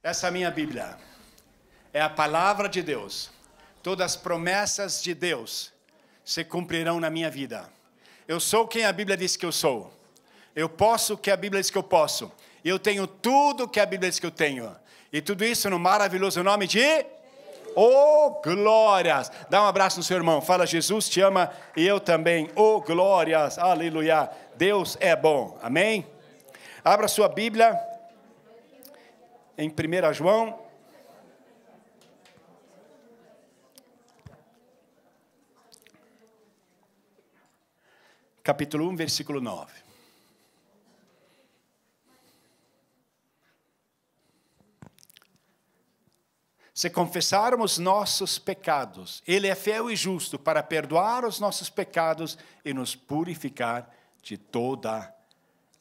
Essa é a minha Bíblia. É a palavra de Deus. Todas as promessas de Deus se cumprirão na minha vida. Eu sou quem a Bíblia diz que eu sou. Eu posso o que a Bíblia diz que eu posso. Eu tenho tudo o que a Bíblia diz que eu tenho. E tudo isso no maravilhoso nome de... Oh, glórias! Dá um abraço no seu irmão. Fala, Jesus te ama e eu também. Oh, glórias! Aleluia! Deus é bom. Amém? Abra sua Bíblia em 1 João. Capítulo 1, versículo 9. Se confessarmos nossos pecados, Ele é fiel e justo para perdoar os nossos pecados e nos purificar de toda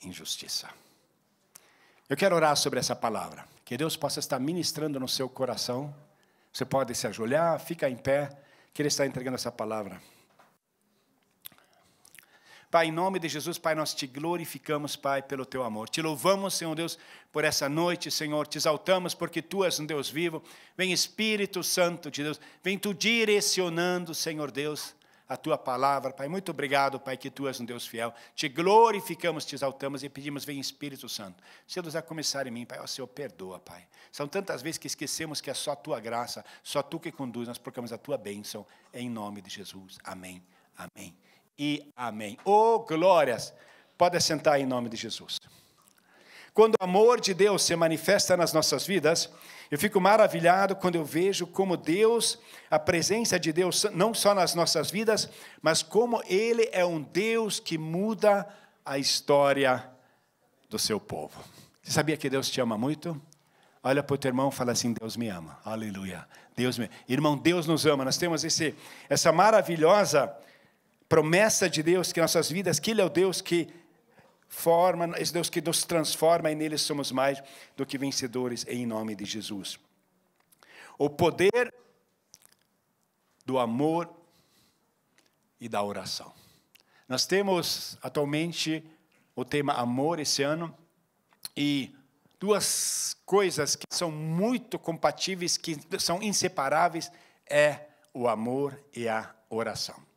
injustiça. Eu quero orar sobre essa palavra. Que Deus possa estar ministrando no seu coração. Você pode se ajoelhar, fica em pé, que Ele está entregando essa palavra. Pai, em nome de Jesus, Pai, nós te glorificamos, Pai, pelo teu amor. Te louvamos, Senhor Deus, por essa noite, Senhor. Te exaltamos porque tu és um Deus vivo. Vem Espírito Santo de Deus. Vem tu direcionando, Senhor Deus, a tua palavra. Pai, muito obrigado, Pai, que tu és um Deus fiel. Te glorificamos, te exaltamos e pedimos, vem Espírito Santo. Se Deus vai começar em mim, Pai, ó Senhor, perdoa, Pai. São tantas vezes que esquecemos que é só a tua graça, só tu que conduz. Nós proclamamos a tua bênção, em nome de Jesus. Amém, amém. E amém. Oh, glórias! Pode sentar em nome de Jesus. Quando o amor de Deus se manifesta nas nossas vidas, eu fico maravilhado quando eu vejo como Deus, a presença de Deus, não só nas nossas vidas, mas como Ele é um Deus que muda a história do seu povo. Você sabia que Deus te ama muito? Olha para o teu irmão e fala assim, Deus me ama. Aleluia. Deus me... Irmão, Deus nos ama. Nós temos essa maravilhosa promessa de Deus que nossas vidas, que Ele é o Deus que forma, esse Deus que nos transforma e nele somos mais do que vencedores em nome de Jesus. O poder do amor e da oração. Nós temos atualmente o tema amor esse ano e duas coisas que são muito compatíveis, que são inseparáveis, é o amor e a oração.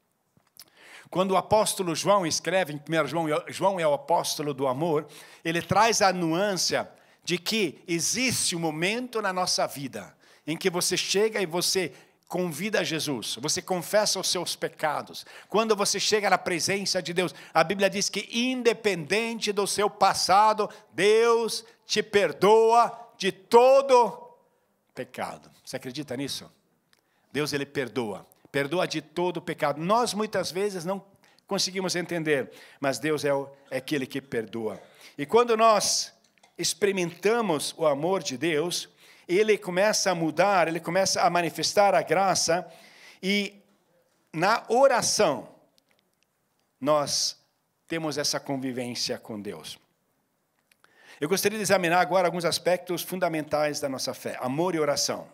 Quando o apóstolo João escreve em 1 João, João é o apóstolo do amor, ele traz a nuance de que existe um momento na nossa vida em que você chega e você convida Jesus, você confessa os seus pecados. Quando você chega na presença de Deus, a Bíblia diz que independente do seu passado, Deus te perdoa de todo pecado. Você acredita nisso? Deus, Ele perdoa. Perdoa de todo o pecado. Nós, muitas vezes, não conseguimos entender, mas Deus é aquele que perdoa. E quando nós experimentamos o amor de Deus, Ele começa a mudar, Ele começa a manifestar a graça, e na oração, nós temos essa convivência com Deus. Eu gostaria de examinar agora alguns aspectos fundamentais da nossa fé, amor e oração.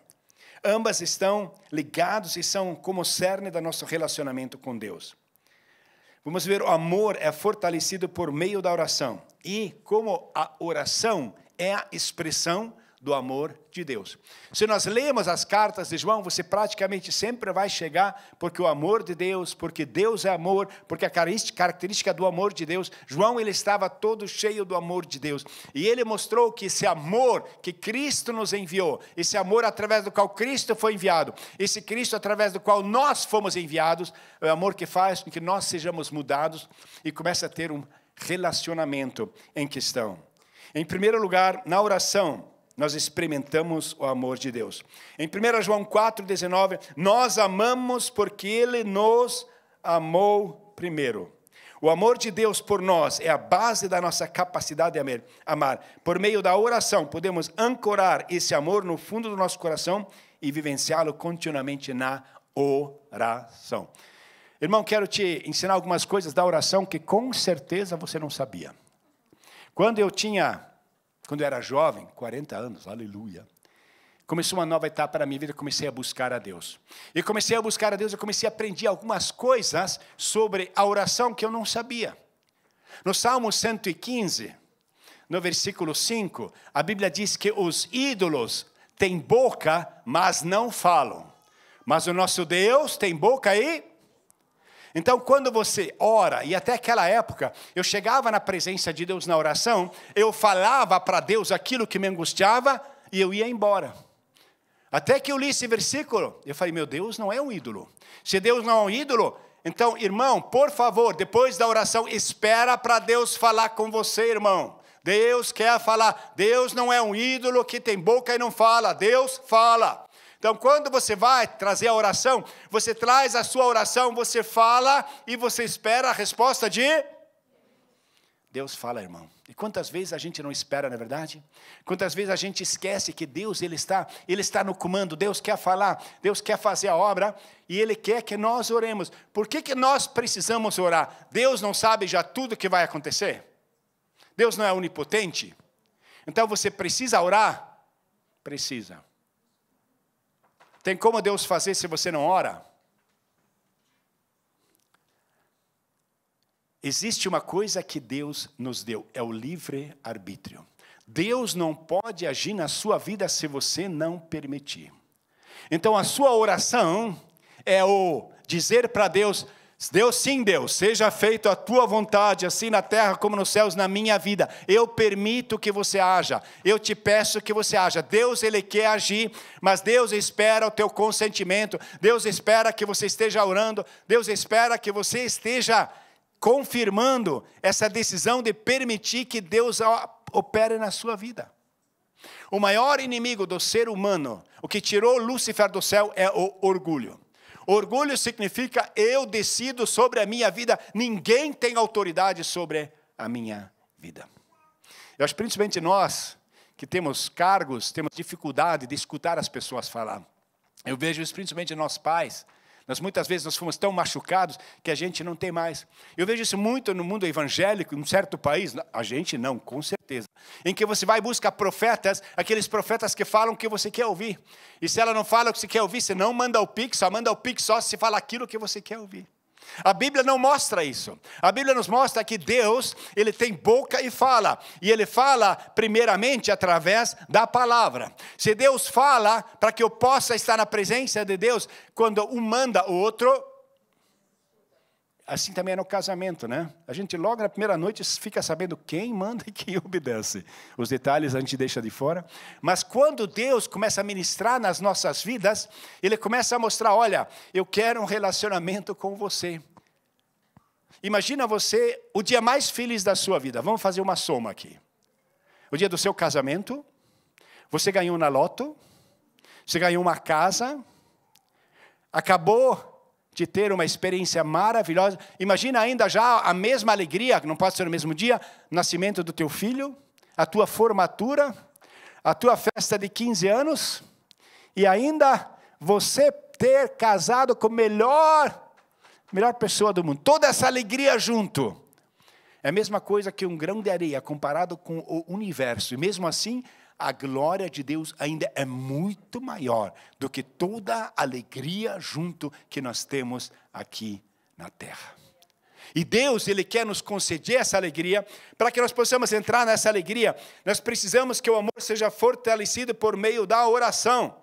Ambas estão ligados e são como o cerne do nosso relacionamento com Deus. Vamos ver, o amor é fortalecido por meio da oração. E como a oração é a expressão do amor de Deus. Se nós lemos as cartas de João, você praticamente sempre vai chegar porque o amor de Deus, porque Deus é amor, porque a característica do amor de Deus, João ele estava todo cheio do amor de Deus. E ele mostrou que esse amor que Cristo nos enviou, esse amor através do qual Cristo foi enviado, esse Cristo através do qual nós fomos enviados, é o amor que faz com que nós sejamos mudados e começa a ter um relacionamento em questão. Em primeiro lugar, na oração, nós experimentamos o amor de Deus. Em 1 João 4,19, nós amamos porque Ele nos amou primeiro. O amor de Deus por nós é a base da nossa capacidade de amar. Por meio da oração, podemos ancorar esse amor no fundo do nosso coração e vivenciá-lo continuamente na oração. Irmão, quero te ensinar algumas coisas da oração que com certeza você não sabia. Quando eu era jovem, 40 anos, aleluia, começou uma nova etapa na minha vida, comecei a buscar a Deus. E comecei a buscar a Deus, eu comecei a aprender algumas coisas sobre a oração que eu não sabia. No Salmo 115, no versículo 5, a Bíblia diz que os ídolos têm boca, mas não falam. Mas o nosso Deus tem boca e... Então, quando você ora, e até aquela época, eu chegava na presença de Deus na oração, eu falava para Deus aquilo que me angustiava, e eu ia embora. Até que eu li esse versículo, eu falei, meu Deus não é um ídolo. Se Deus não é um ídolo, então, irmão, por favor, depois da oração, espera para Deus falar com você, irmão. Deus quer falar. Deus não é um ídolo que tem boca e não fala. Deus fala. Então, quando você vai trazer a oração, você traz a sua oração, você fala e você espera a resposta de... Deus fala, irmão. E quantas vezes a gente não espera, não é verdade? Quantas vezes a gente esquece que Deus, Ele está no comando, Deus quer falar, Deus quer fazer a obra, e Ele quer que nós oremos. Por que nós precisamos orar? Deus não sabe já tudo que vai acontecer? Deus não é onipotente? Então você precisa orar? Precisa. Tem como Deus fazer se você não ora? Existe uma coisa que Deus nos deu, é o livre-arbítrio. Deus não pode agir na sua vida se você não permitir. Então a sua oração é o dizer para Deus, Deus, sim Deus, seja feita a tua vontade, assim na terra como nos céus, na minha vida. Eu permito que você haja, eu te peço que você haja. Deus, Ele quer agir, mas Deus espera o teu consentimento. Deus espera que você esteja orando, Deus espera que você esteja confirmando essa decisão de permitir que Deus opere na sua vida. O maior inimigo do ser humano, o que tirou Lúcifer do céu, é o orgulho. Orgulho significa eu decido sobre a minha vida, ninguém tem autoridade sobre a minha vida. Eu acho principalmente nós, que temos cargos, temos dificuldade de escutar as pessoas falar. Eu vejo isso principalmente em nossos pais. Muitas vezes nós fomos tão machucados que a gente não tem mais. Eu vejo isso muito no mundo evangélico, em um certo país, a gente não, com certeza. Em que você vai buscar profetas, aqueles profetas que falam o que você quer ouvir. E se ela não fala o que você quer ouvir, você não manda o pix, só manda o pix só se fala aquilo que você quer ouvir. A Bíblia não mostra isso. A Bíblia nos mostra que Deus, Ele tem boca e fala. E Ele fala primeiramente através da palavra. Se Deus fala para que eu possa estar na presença de Deus, quando um manda o outro, assim também é no casamento, né? A gente logo na primeira noite fica sabendo quem manda e quem obedece. Os detalhes a gente deixa de fora. Mas quando Deus começa a ministrar nas nossas vidas, Ele começa a mostrar, olha, eu quero um relacionamento com você. Imagina você, o dia mais feliz da sua vida. Vamos fazer uma soma aqui. O dia do seu casamento, você ganhou na loto, você ganhou uma casa, acabou de ter uma experiência maravilhosa. Imagina ainda já a mesma alegria, que não pode ser no mesmo dia, o nascimento do teu filho, a tua formatura, a tua festa de 15 anos, e ainda você ter casado com a melhor pessoa do mundo. Toda essa alegria junto. É a mesma coisa que um grão de areia comparado com o universo. E mesmo assim, a glória de Deus ainda é muito maior do que toda a alegria junto que nós temos aqui na terra. E Deus, Ele quer nos conceder essa alegria. Para que nós possamos entrar nessa alegria, nós precisamos que o amor seja fortalecido por meio da oração.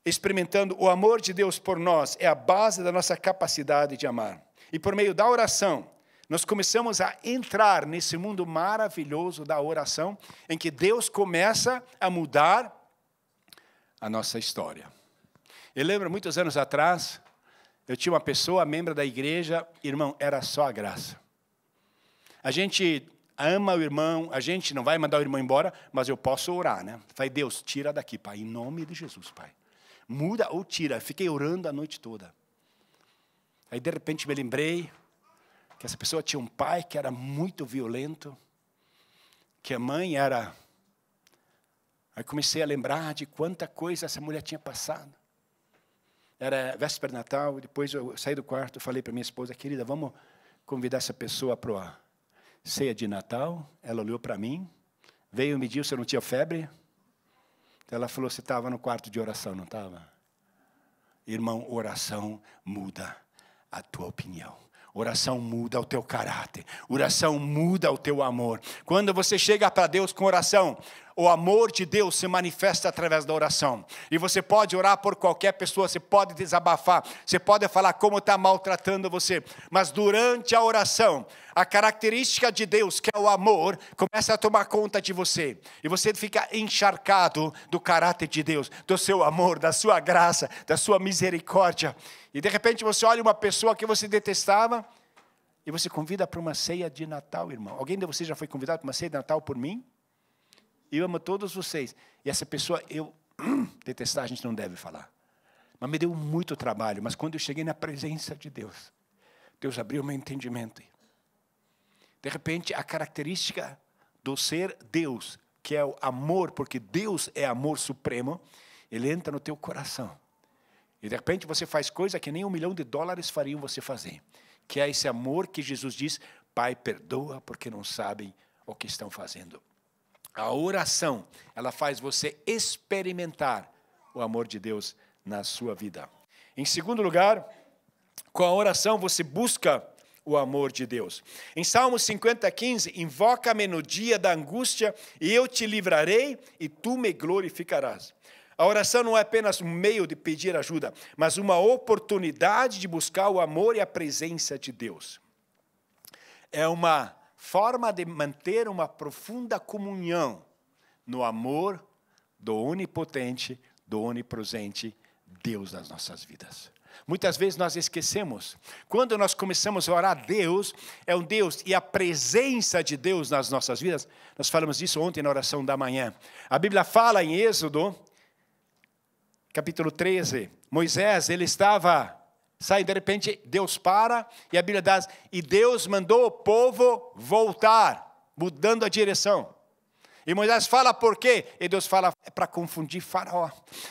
Experimentando o amor de Deus por nós é a base da nossa capacidade de amar. E por meio da oração, nós começamos a entrar nesse mundo maravilhoso da oração, em que Deus começa a mudar a nossa história. Eu lembro, muitos anos atrás, eu tinha uma pessoa, membro da igreja, irmão, era só a graça. A gente ama o irmão, a gente não vai mandar o irmão embora, mas eu posso orar, né? Falei, Deus, tira daqui, Pai, em nome de Jesus, Pai. Muda ou tira. Fiquei orando a noite toda. Aí, de repente, me lembrei que essa pessoa tinha um pai que era muito violento, que a mãe era... Aí comecei a lembrar de quanta coisa essa mulher tinha passado. Era véspera de Natal, depois eu saí do quarto, falei para minha esposa, querida, vamos convidar essa pessoa para a ceia de Natal. Ela olhou para mim, veio e me disse se eu não tinha febre. Ela falou, você estava no quarto de oração, não estava? Irmão, oração muda a tua opinião. Oração muda o teu caráter. Oração muda o teu amor. Quando você chega para Deus com oração, o amor de Deus se manifesta através da oração. E você pode orar por qualquer pessoa, você pode desabafar, você pode falar como está maltratando você. Mas durante a oração, a característica de Deus, que é o amor, começa a tomar conta de você. E você fica encharcado do caráter de Deus, do seu amor, da sua graça, da sua misericórdia. E de repente você olha uma pessoa que você detestava e você convida para uma ceia de Natal, irmão. Alguém de vocês já foi convidado para uma ceia de Natal por mim? Eu amo todos vocês. E essa pessoa, detestar a gente não deve falar. Mas me deu muito trabalho. Mas quando eu cheguei na presença de Deus, Deus abriu meu entendimento. De repente, a característica do ser Deus, que é o amor, porque Deus é amor supremo, ele entra no teu coração. E de repente você faz coisa que nem $1 milhão fariam você fazer. Que é esse amor que Jesus diz, Pai, perdoa porque não sabem o que estão fazendo. A oração, ela faz você experimentar o amor de Deus na sua vida. Em segundo lugar, com a oração você busca o amor de Deus. Em Salmos 50:15, invoca-me no dia da angústia e eu te livrarei e tu me glorificarás. A oração não é apenas um meio de pedir ajuda, mas uma oportunidade de buscar o amor e a presença de Deus. É uma forma de manter uma profunda comunhão no amor do onipotente, do onipresente Deus nas nossas vidas. Muitas vezes nós esquecemos. Quando nós começamos a orar, Deus é um Deus e a presença de Deus nas nossas vidas. Nós falamos disso ontem na oração da manhã. A Bíblia fala em Êxodo, capítulo 13. Moisés, ele estava... Sai, de repente, Deus para, e a Bíblia diz, e Deus mandou o povo voltar, mudando a direção. E Moisés fala por quê? E Deus fala, é para confundir Faraó.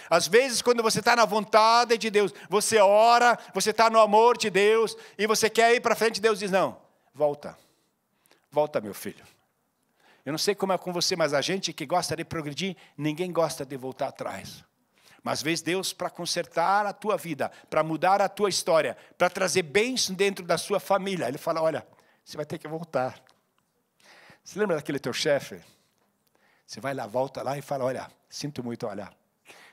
Às vezes, quando você está na vontade de Deus, você ora, você está no amor de Deus, e você quer ir para frente, Deus diz, não, volta. Volta, meu filho. Eu não sei como é com você, mas a gente que gosta de progredir, ninguém gosta de voltar atrás. Mas às vezes Deus, para consertar a tua vida, para mudar a tua história, para trazer bênção dentro da sua família, Ele fala, olha, você vai ter que voltar. Você lembra daquele teu chefe? Você vai lá, volta lá e fala, olha, sinto muito, olha,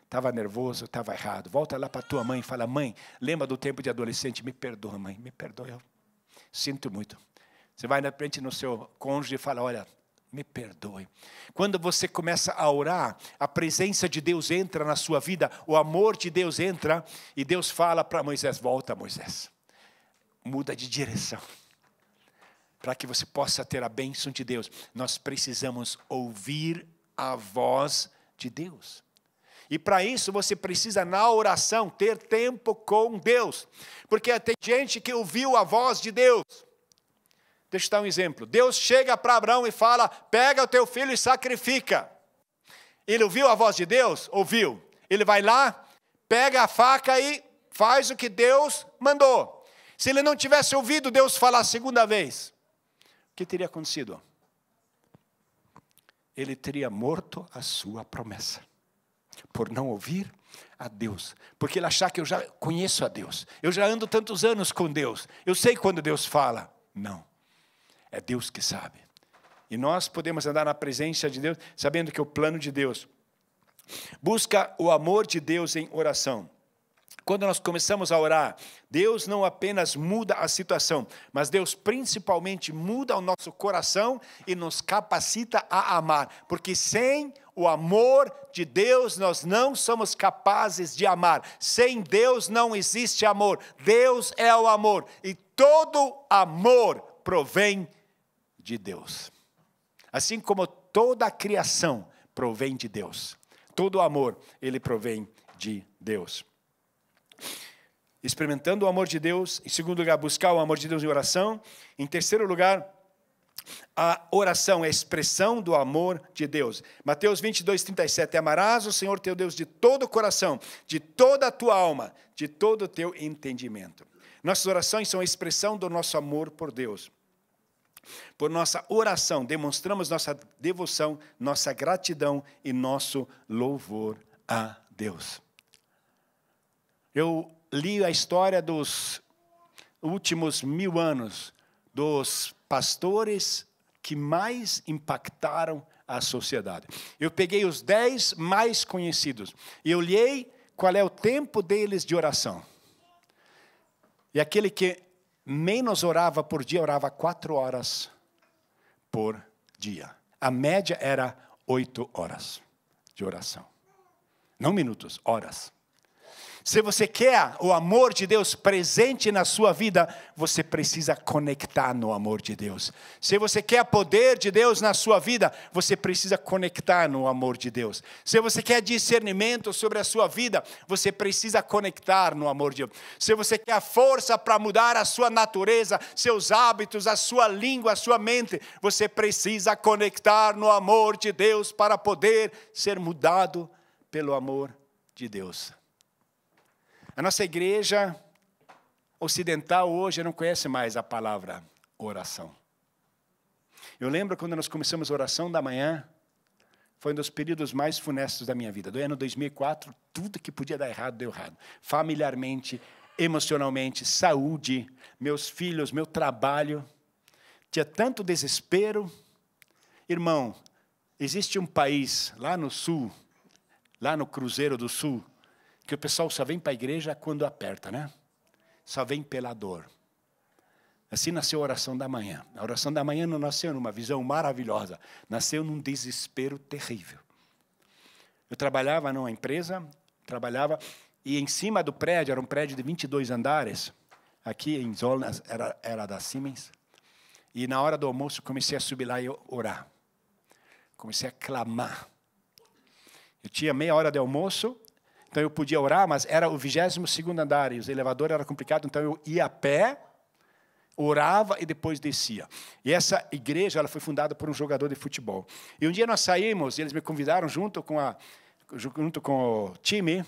estava nervoso, estava errado. Volta lá para tua mãe e fala, mãe, lembra do tempo de adolescente? Me perdoa, mãe, me perdoa, eu sinto muito. Você vai na frente no seu cônjuge e fala, olha, me perdoe. Quando você começa a orar, a presença de Deus entra na sua vida, o amor de Deus entra, e Deus fala para Moisés, volta Moisés, muda de direção. Para que você possa ter a bênção de Deus, nós precisamos ouvir a voz de Deus. E para isso você precisa na oração ter tempo com Deus. Porque tem gente que ouviu a voz de Deus. Deixa eu dar um exemplo. Deus chega para Abraão e fala, pega o teu filho e sacrifica. Ele ouviu a voz de Deus? Ouviu. Ele vai lá, pega a faca e faz o que Deus mandou. Se ele não tivesse ouvido Deus falar a segunda vez, o que teria acontecido? Ele teria morto a sua promessa. Por não ouvir a Deus. Porque ele achar que eu já conheço a Deus. Eu já ando tantos anos com Deus. Eu sei quando Deus fala. Não. É Deus que sabe. E nós podemos andar na presença de Deus, sabendo que o plano de Deus busca o amor de Deus em oração. Quando nós começamos a orar, Deus não apenas muda a situação, mas Deus principalmente muda o nosso coração e nos capacita a amar. Porque sem o amor de Deus, nós não somos capazes de amar. Sem Deus não existe amor. Deus é o amor. E todo amor provém de Deus. Assim como toda a criação provém de Deus. Todo amor, ele provém de Deus. Experimentando o amor de Deus. Em segundo lugar, buscar o amor de Deus em oração. Em terceiro lugar, a oração é a expressão do amor de Deus. Mateus 22:37. Amarás o Senhor teu Deus de todo o coração, de toda a tua alma, de todo o teu entendimento. Nossas orações são a expressão do nosso amor por Deus. Por nossa oração, demonstramos nossa devoção, nossa gratidão e nosso louvor a Deus. Eu li a história dos últimos 1000 anos, dos pastores que mais impactaram a sociedade. Eu peguei os 10 mais conhecidos e olhei qual é o tempo deles de oração. E aquele que menos orava por dia, orava 4 horas por dia. A média era 8 horas de oração. Não minutos, horas. Se você quer o amor de Deus presente na sua vida, você precisa conectar no amor de Deus. Se você quer poder de Deus na sua vida, você precisa conectar no amor de Deus. Se você quer discernimento sobre a sua vida, você precisa conectar no amor de Deus. Se você quer força para mudar a sua natureza, seus hábitos, a sua língua, a sua mente, você precisa conectar no amor de Deus para poder ser mudado pelo amor de Deus. A nossa igreja ocidental hoje não conhece mais a palavra oração. Eu lembro quando nós começamos a oração da manhã, foi um dos períodos mais funestos da minha vida. Do ano 2004, tudo que podia dar errado, deu errado. Familiarmente, emocionalmente, saúde, meus filhos, meu trabalho. Tinha tanto desespero. Irmão, existe um país lá no sul, lá no Cruzeiro do Sul, que o pessoal só vem para a igreja quando aperta, né? Só vem pela dor. Assim nasceu a oração da manhã. A oração da manhã não nasceu numa visão maravilhosa. Nasceu num desespero terrível. Eu trabalhava numa empresa, e em cima do prédio, era um prédio de 22 andares, aqui em Zonas, era da Siemens, e na hora do almoço comecei a subir lá e orar. Comecei a clamar. Eu tinha meia hora de almoço, então eu podia orar, mas era o 22º andar, e os elevadores eram complicados, então eu ia a pé, orava e depois descia. E essa igreja ela foi fundada por um jogador de futebol. E um dia nós saímos, e eles me convidaram junto com o time,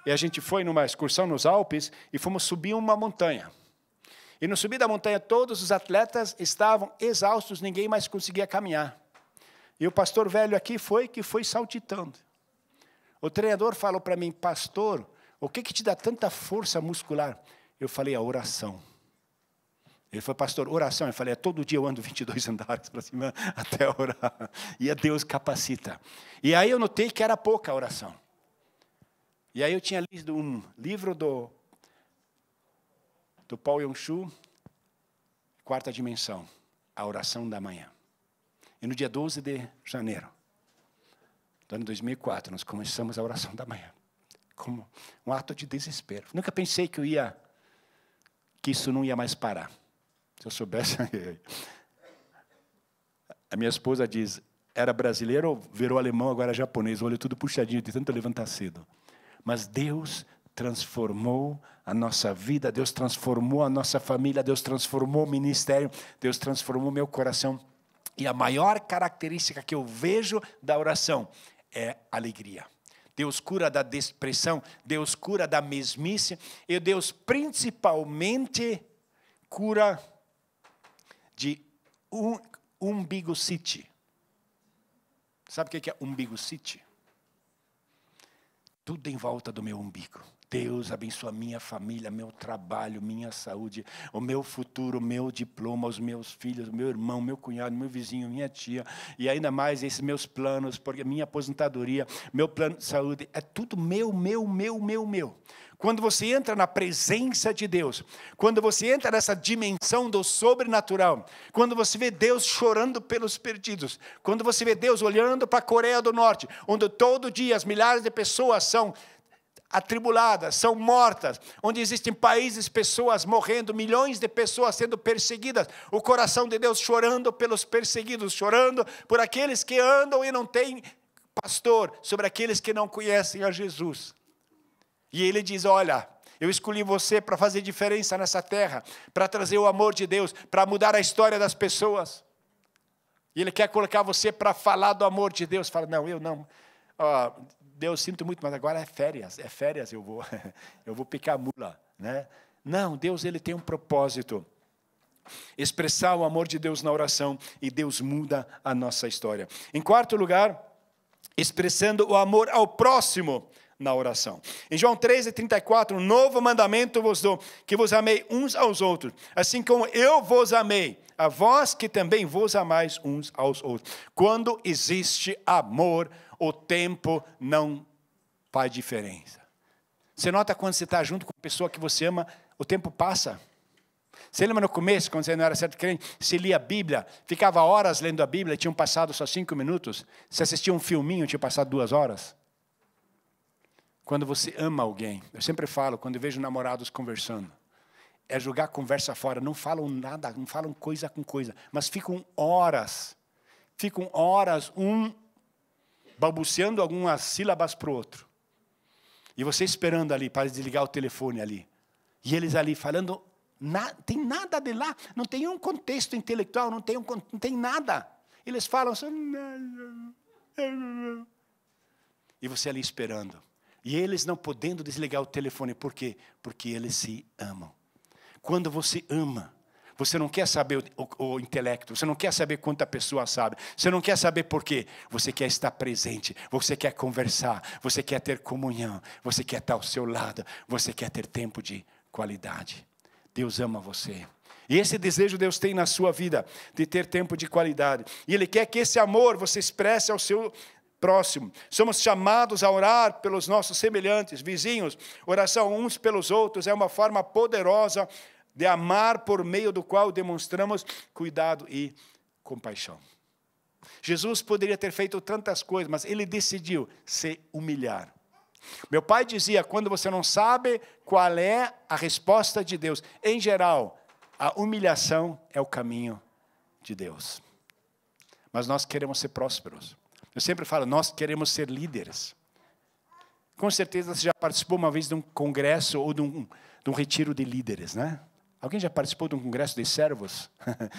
e a gente foi numa excursão nos Alpes, e fomos subir uma montanha. E no subir da montanha, todos os atletas estavam exaustos, ninguém mais conseguia caminhar. E o pastor velho aqui foi saltitando. O treinador falou para mim, pastor, o que te dá tanta força muscular? Eu falei, a oração. Ele falou, pastor, oração. Eu falei, todo dia eu ando 22 andares para cima até orar. E a Deus capacita. E aí eu notei que era pouca a oração. E aí eu tinha lido um livro do Paul Yong-Shu, Quarta Dimensão, a oração da manhã. E no dia 12 de janeiro, do ano 2004, nós começamos a oração da manhã, como um ato de desespero. Nunca pensei que isso não ia mais parar. Se eu soubesse... A minha esposa diz, era brasileiro, virou alemão, agora é japonês, o olho tudo puxadinho, de tanto levantar cedo. Mas Deus transformou a nossa vida, Deus transformou a nossa família, Deus transformou o ministério, Deus transformou meu coração. E a maior característica que eu vejo da oração é alegria. Deus cura da depressão, Deus cura da mesmice, e Deus principalmente cura de umbigocite. Sabe o que é umbigocite? Tudo em volta do meu umbigo. Deus abençoa minha família, meu trabalho, minha saúde, o meu futuro, meu diploma, os meus filhos, meu irmão, meu cunhado, meu vizinho, minha tia, e ainda mais esses meus planos, porque minha aposentadoria, meu plano de saúde, é tudo meu. Quando você entra na presença de Deus, quando você entra nessa dimensão do sobrenatural, quando você vê Deus chorando pelos perdidos, quando você vê Deus olhando para a Coreia do Norte, onde todo dia as milhares de pessoas são atribuladas, são mortas, onde existem países, pessoas morrendo, milhões de pessoas sendo perseguidas, o coração de Deus chorando pelos perseguidos, chorando por aqueles que andam e não têm pastor, sobre aqueles que não conhecem a Jesus. E Ele diz, olha, eu escolhi você para fazer diferença nessa terra, para trazer o amor de Deus, para mudar a história das pessoas. E Ele quer colocar você para falar do amor de Deus. Fala, não, eu não. Deus, sinto muito, mas agora é férias, eu vou picar mula, né? Não, Deus ele tem um propósito, expressar o amor de Deus na oração, e Deus muda a nossa história. Em quarto lugar, expressando o amor ao próximo na oração. Em João 13:34, um novo mandamento vos dou, que vos amei uns aos outros, assim como eu vos amei, a vós que também vos amais uns aos outros. Quando existe amor, o tempo não faz diferença. Você nota quando você está junto com a pessoa que você ama, o tempo passa. Você lembra no começo, quando você não era certo crente, você lia a Bíblia, ficava horas lendo a Bíblia, tinham passado só 5 minutos. Você assistia um filminho, tinha passado 2 horas. Quando você ama alguém, eu sempre falo, quando eu vejo namorados conversando, é jogar a conversa fora, não falam nada, não falam coisa com coisa, mas ficam horas, um balbuciando algumas sílabas para o outro. E você esperando ali para desligar o telefone ali. E eles ali falando, tem nada de lá, não tem um contexto intelectual, não tem nada. Eles falam assim, e você ali esperando. E eles não podendo desligar o telefone. Por quê? Porque eles se amam. Quando você ama, você não quer saber o intelecto, você não quer saber quanto a pessoa sabe, você não quer saber por quê. Você quer estar presente, você quer conversar, você quer ter comunhão, você quer estar ao seu lado, você quer ter tempo de qualidade. Deus ama você. E esse desejo Deus tem na sua vida, de ter tempo de qualidade. E Ele quer que esse amor você expresse ao seu próximo. Somos chamados a orar pelos nossos semelhantes, vizinhos. Oração uns pelos outros é uma forma poderosa de amar, por meio do qual demonstramos cuidado e compaixão. Jesus poderia ter feito tantas coisas, mas Ele decidiu se humilhar. Meu pai dizia, quando você não sabe qual é a resposta de Deus, em geral, a humilhação é o caminho de Deus. Mas nós queremos ser prósperos. Eu sempre falo, nós queremos ser líderes. Com certeza você já participou uma vez de um congresso ou de um retiro de líderes, né? Alguém já participou de um congresso de servos?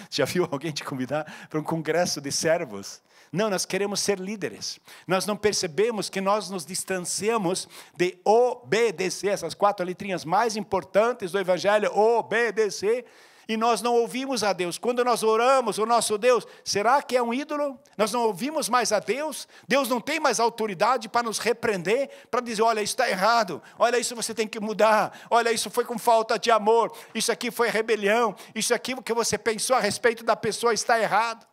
Já viu alguém te convidar para um congresso de servos? Não, nós queremos ser líderes. Nós não percebemos que nós nos distanciamos de obedecer, essas 4 letrinhas mais importantes do Evangelho, obedecer, e nós não ouvimos a Deus. Quando nós oramos, o nosso Deus, será que é um ídolo? Nós não ouvimos mais a Deus? Deus não tem mais autoridade para nos repreender, para dizer, olha, isso está errado, olha, isso você tem que mudar, olha, isso foi com falta de amor, isso aqui foi rebelião, isso aqui que você pensou a respeito da pessoa está errado.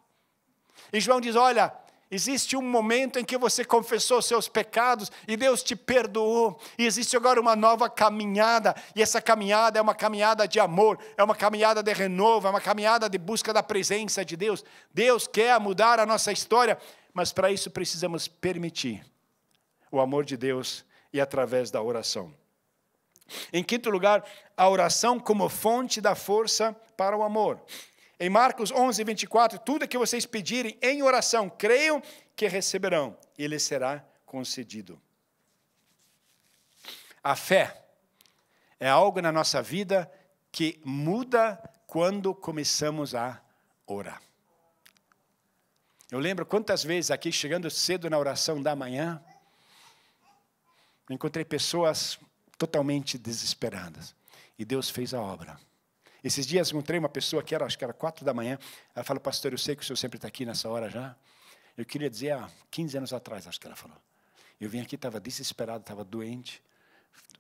E João diz, olha, existe um momento em que você confessou seus pecados e Deus te perdoou. E existe agora uma nova caminhada. E essa caminhada é uma caminhada de amor, é uma caminhada de renovo, é uma caminhada de busca da presença de Deus. Deus quer mudar a nossa história, mas para isso precisamos permitir o amor de Deus e através da oração. Em quinto lugar, a oração como fonte da força para o amor. Em Marcos 11:24, tudo que vocês pedirem em oração, creiam que receberão, e lhes será concedido. A fé é algo na nossa vida que muda quando começamos a orar. Eu lembro quantas vezes aqui, chegando cedo na oração da manhã, encontrei pessoas totalmente desesperadas, e Deus fez a obra. Esses dias encontrei uma pessoa que acho que era 4 da manhã. Ela falou, pastor, eu sei que o senhor sempre está aqui nessa hora já. Eu queria dizer, há 15 anos atrás, acho que ela falou. Eu vim aqui, estava desesperado, estava doente.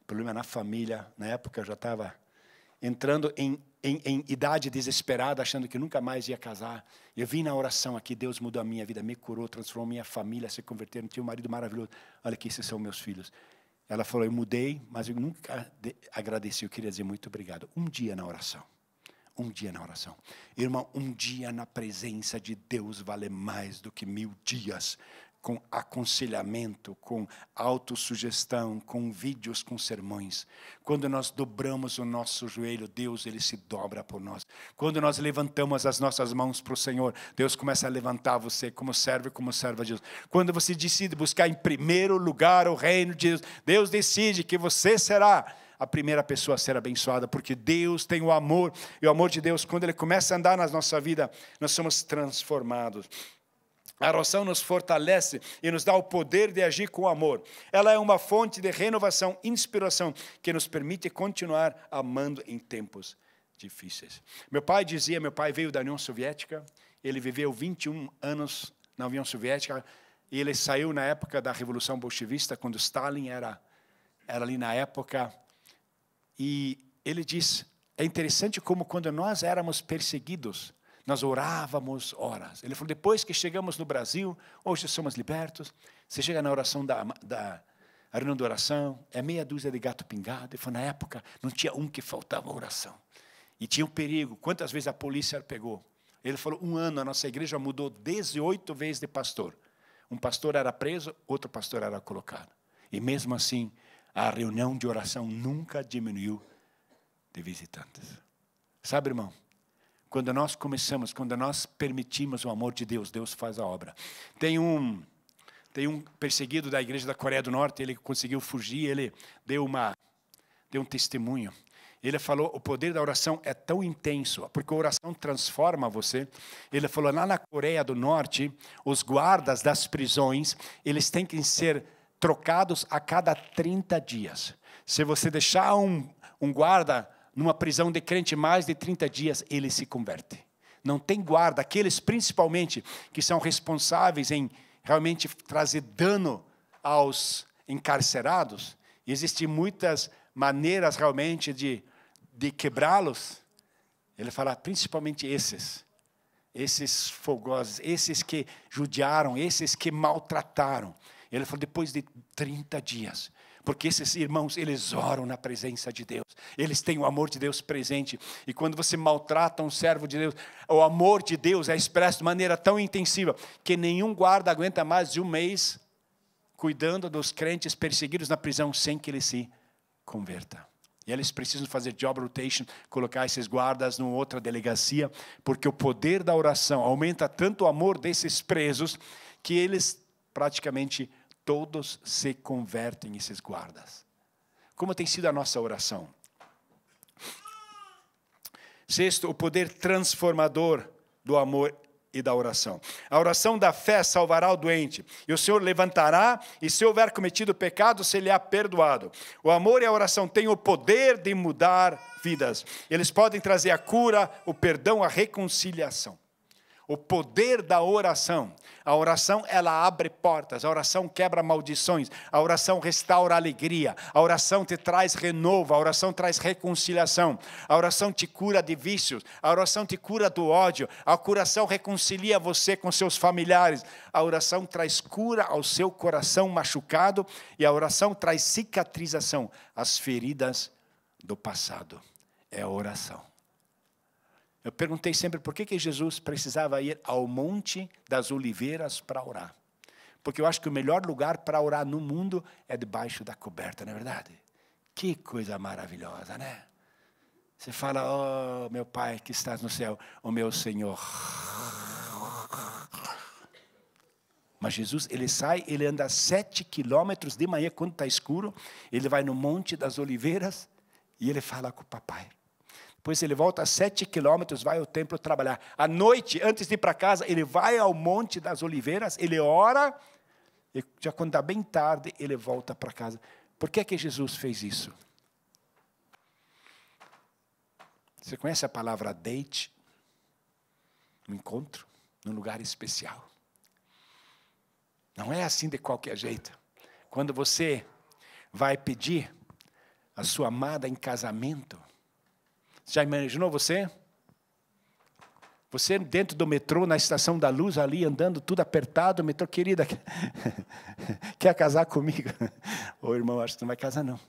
Problema na família. Na época eu já estava entrando em idade desesperada, achando que nunca mais ia casar. Eu vim na oração aqui, Deus mudou a minha vida, me curou, transformou minha família, se converteram, tinha um marido maravilhoso. Olha aqui, esses são meus filhos. Ela falou, eu mudei, mas eu nunca agradeci. Eu queria dizer muito obrigado. Um dia na oração. Um dia na oração. Irmão, um dia na presença de Deus vale mais do que 1000 dias com aconselhamento, com autossugestão, com vídeos, com sermões. Quando nós dobramos o nosso joelho, Deus, Ele se dobra por nós. Quando nós levantamos as nossas mãos para o Senhor, Deus começa a levantar você como servo e como serva de Deus. Quando você decide buscar em primeiro lugar o reino de Deus, Deus decide que você será a primeira pessoa a ser abençoada, porque Deus tem o amor, e o amor de Deus, quando Ele começa a andar na nossa vida, nós somos transformados. A oração nos fortalece e nos dá o poder de agir com amor. Ela é uma fonte de renovação, inspiração, que nos permite continuar amando em tempos difíceis. Meu pai veio da União Soviética, ele viveu 21 anos na União Soviética, e ele saiu na época da Revolução Bolchevista, quando Stalin era era ali na época, e ele diz, é interessante como quando nós éramos perseguidos, nós orávamos horas. Ele falou, depois que chegamos no Brasil, hoje somos libertos, você chega na oração da reunião de oração, é meia dúzia de gato pingado. Ele falou, na época, não tinha um que faltava oração. E tinha um perigo, quantas vezes a polícia pegou? Ele falou, 1 ano a nossa igreja mudou 18 vezes de pastor. Um pastor era preso, outro pastor era colocado. E mesmo assim, a reunião de oração nunca diminuiu de visitantes. Sabe, irmão? Quando nós começamos, quando nós permitimos o amor de Deus, Deus faz a obra. Tem um perseguido da igreja da Coreia do Norte, ele conseguiu fugir, ele deu um testemunho. Ele falou, o poder da oração é tão intenso, porque a oração transforma você. Ele falou, lá na Coreia do Norte, os guardas das prisões, eles têm que ser trocados a cada 30 dias. Se você deixar um guarda numa prisão de crente mais de 30 dias, ele se converte. Não tem guarda, aqueles principalmente que são responsáveis em realmente trazer dano aos encarcerados. Existem muitas maneiras realmente de quebrá-los. Ele fala, principalmente esses fogosos, esses que judiaram, esses que maltrataram. Ele falou, depois de 30 dias, porque esses irmãos, eles oram na presença de Deus. Eles têm o amor de Deus presente. E quando você maltrata um servo de Deus, o amor de Deus é expresso de maneira tão intensiva que nenhum guarda aguenta mais de 1 mês cuidando dos crentes perseguidos na prisão sem que ele se converta. E eles precisam fazer job rotation, colocar esses guardas numa outra delegacia, porque o poder da oração aumenta tanto o amor desses presos que eles praticamente todos se convertem, esses guardas. Como tem sido a nossa oração? Sexto, o poder transformador do amor e da oração. A oração da fé salvará o doente, e o Senhor levantará, e se houver cometido pecado, se lhe há perdoado. O amor e a oração têm o poder de mudar vidas. Eles podem trazer a cura, o perdão, a reconciliação. O poder da oração. A oração, ela abre portas. A oração quebra maldições. A oração restaura a alegria. A oração te traz renovo. A oração traz reconciliação. A oração te cura de vícios. A oração te cura do ódio. A oração reconcilia você com seus familiares. A oração traz cura ao seu coração machucado. E a oração traz cicatrização às feridas do passado. É a oração. Eu perguntei sempre por que Jesus precisava ir ao Monte das Oliveiras para orar. Porque eu acho que o melhor lugar para orar no mundo é debaixo da coberta, não é verdade? Que coisa maravilhosa, né? Você fala, oh, meu Pai que estás no céu, o meu Senhor. Mas Jesus, ele sai, ele anda 7 quilômetros de manhã, quando está escuro, ele vai no Monte das Oliveiras e ele fala com o papai. Depois ele volta 7 quilômetros, vai ao templo trabalhar. À noite, antes de ir para casa, ele vai ao Monte das Oliveiras, ele ora, e já quando está bem tarde, ele volta para casa. Por que Jesus fez isso? Você conhece a palavra date? Um encontro, num lugar especial. Não é assim de qualquer jeito. Quando você vai pedir a sua amada em casamento, já imaginou você? Você dentro do metrô, na Estação da Luz, ali andando tudo apertado, o metrô, querida, quer casar comigo? Ô irmão, acho que não vai casar não.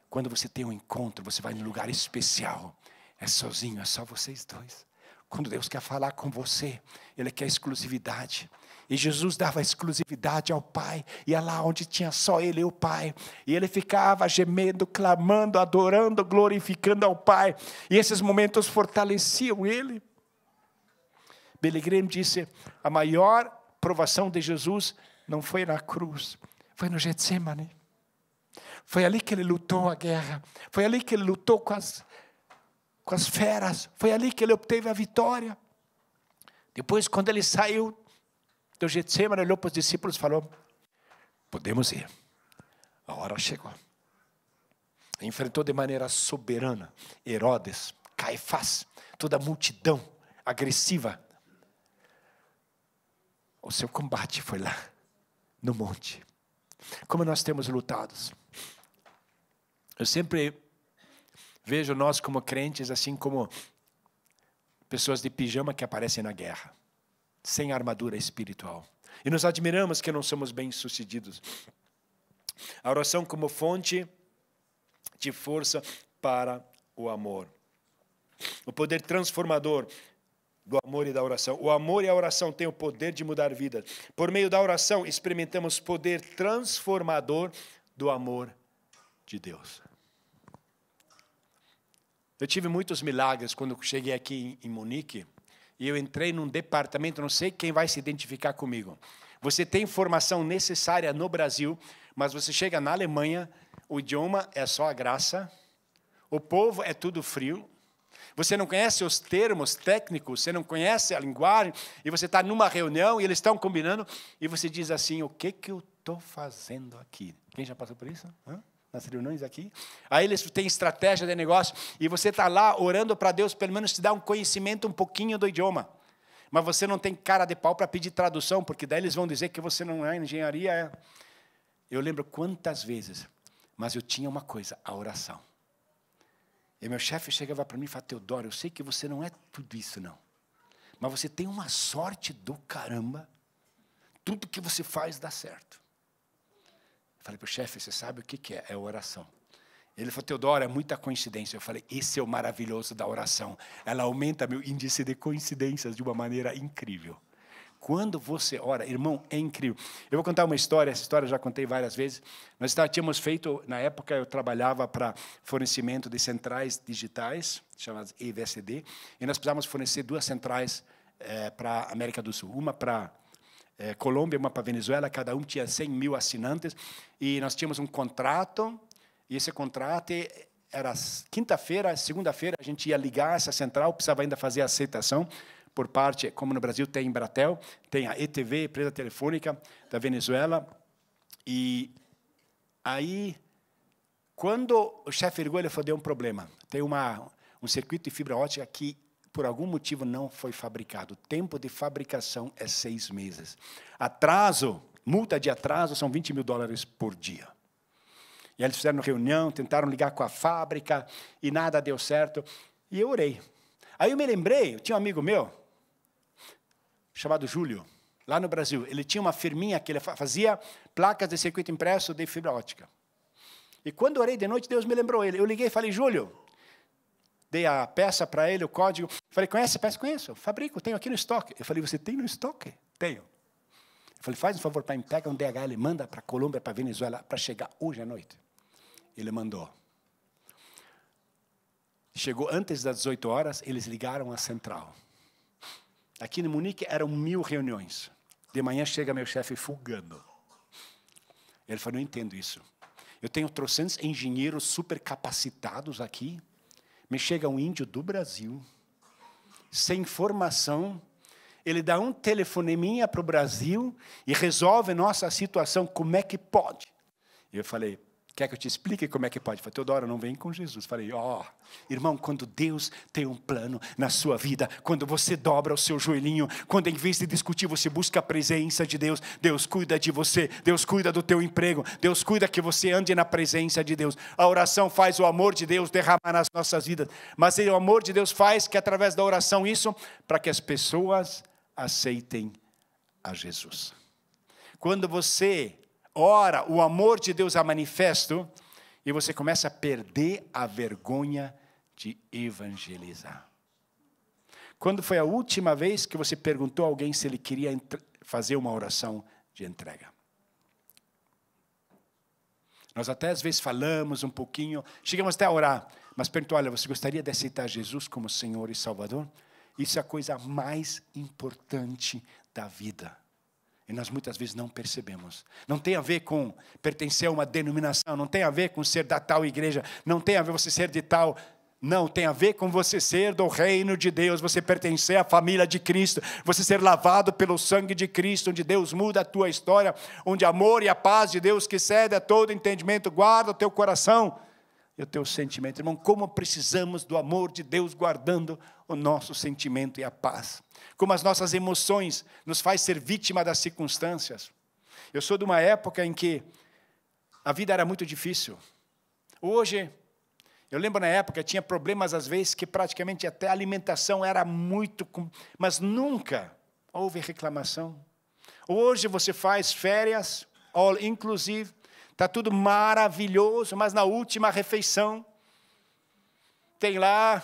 Quando você tem um encontro, você vai num lugar especial, é sozinho, é só vocês dois. Quando Deus quer falar com você, Ele quer exclusividade. E Jesus dava exclusividade ao Pai. Ia lá onde tinha só Ele e o Pai. E Ele ficava gemendo, clamando, adorando, glorificando ao Pai. E esses momentos fortaleciam Ele. Billy Graham disse, a maior provação de Jesus não foi na cruz, foi no Getsemane. Foi ali que Ele lutou a guerra. Foi ali que Ele lutou com as feras. Foi ali que Ele obteve a vitória. Depois, quando Ele saiu do Getsemane, olhou para os discípulos e falou, podemos ir, a hora chegou. Enfrentou de maneira soberana Herodes, Caifás, toda a multidão agressiva. O seu combate foi lá, no monte. Como nós temos lutado. Eu sempre vejo nós como crentes assim como pessoas de pijama que aparecem na guerra, sem armadura espiritual. E nos admiramos que não somos bem-sucedidos. A oração como fonte de força para o amor. O poder transformador do amor e da oração. O amor e a oração têm o poder de mudar vidas. Por meio da oração, experimentamos o poder transformador do amor de Deus. Eu tive muitos milagres quando cheguei aqui em Munique, e eu entrei num departamento, não sei quem vai se identificar comigo. Você tem formação necessária no Brasil, mas você chega na Alemanha, o idioma é só a graça, o povo é tudo frio, você não conhece os termos técnicos, você não conhece a linguagem, e você está numa reunião e eles estão combinando, e você diz assim, o que eu estou fazendo aqui? Quem já passou por isso? Nas reuniões aqui? Aí eles têm estratégia de negócio, e você está lá orando para Deus, pelo menos te dar um conhecimento um pouquinho do idioma. Mas você não tem cara de pau para pedir tradução, porque daí eles vão dizer que você não é engenharia. Eu lembro quantas vezes, mas eu tinha uma coisa, a oração. E meu chefe chegava para mim e falava, Teodoro, eu sei que você não é tudo isso, não. Mas você tem uma sorte do caramba. Tudo que você faz dá certo. Eu falei para o chefe, você sabe o que é? É oração. Ele falou, Teodoro, é muita coincidência. Eu falei, esse é o maravilhoso da oração. Ela aumenta meu índice de coincidências de uma maneira incrível. Quando você ora, irmão, é incrível. Eu vou contar uma história, essa história eu já contei várias vezes. Nós tínhamos feito, na época eu trabalhava para fornecimento de centrais digitais, chamadas EVSD, e nós precisávamos fornecer 2 centrais para a América do Sul. Uma para Colômbia, uma para Venezuela, cada um tinha 100 mil assinantes, e nós tínhamos um contrato, e esse contrato era quinta-feira, segunda-feira, a gente ia ligar essa central, precisava ainda fazer a aceitação, por parte, como no Brasil tem Embratel, tem a ETV, empresa telefônica da Venezuela. E aí, quando o chefe ligou, ele falou, deu um problema. Tem um circuito de fibra ótica que, por algum motivo, não foi fabricado. O tempo de fabricação é 6 meses. Atraso, multa de atraso, são $20 mil por dia. E aí eles fizeram reunião, tentaram ligar com a fábrica, e nada deu certo. E eu orei. Aí eu me lembrei, tinha um amigo meu, chamado Júlio, lá no Brasil. Ele tinha uma firminha que ele fazia placas de circuito impresso de fibra ótica. E quando orei de noite, Deus me lembrou ele. Eu liguei e falei, Júlio, dei a peça para ele, o código. Falei, conhece a peça? Conheço, fabrico, tenho aqui no estoque. Eu falei, você tem no estoque? Tenho. Eu falei, faz um favor para mim, pega um DHL, manda para a Colômbia, para a Venezuela, para chegar hoje à noite. Ele mandou. Chegou antes das 18 horas, eles ligaram a central. Aqui em Munique eram 1000 reuniões. De manhã chega meu chefe folgando. Ele falou, não entendo isso. Eu tenho 300 engenheiros super capacitados aqui. Me chega um índio do Brasil, sem formação. Ele dá um telefoneminha para o Brasil e resolve nossa situação. Como é que pode? Eu falei, quer que eu te explique como é que pode? Eu falei, Teodoro, não vem com Jesus. Falei, irmão, quando Deus tem um plano na sua vida, quando você dobra o seu joelhinho, quando em vez de discutir, você busca a presença de Deus, Deus cuida de você, Deus cuida do teu emprego, Deus cuida que você ande na presença de Deus. A oração faz o amor de Deus derramar nas nossas vidas, mas o amor de Deus faz que através da oração isso, para que as pessoas aceitem a Jesus. Quando você ora, o amor de Deus é manifesto, e você começa a perder a vergonha de evangelizar. Quando foi a última vez que você perguntou a alguém se ele queria fazer uma oração de entrega? Nós até às vezes falamos um pouquinho, chegamos até a orar, mas perguntou, olha, você gostaria de aceitar Jesus como Senhor e Salvador? Isso é a coisa mais importante da vida. E nós muitas vezes não percebemos. Não tem a ver com pertencer a uma denominação, não tem a ver com ser da tal igreja, não tem a ver você ser de tal. Não, tem a ver com você ser do reino de Deus, você pertencer à família de Cristo, você ser lavado pelo sangue de Cristo, onde Deus muda a tua história, onde amor e a paz de Deus que excede a todo entendimento, guarda o teu coração e o teu sentimento. Irmão, como precisamos do amor de Deus guardando o nosso sentimento e a paz. Como as nossas emoções nos faz ser vítima das circunstâncias. Eu sou de uma época em que a vida era muito difícil. Hoje, eu lembro na época, tinha problemas às vezes que praticamente até a alimentação era muito... Mas nunca houve reclamação. Hoje você faz férias, all inclusive, está tudo maravilhoso, mas na última refeição tem lá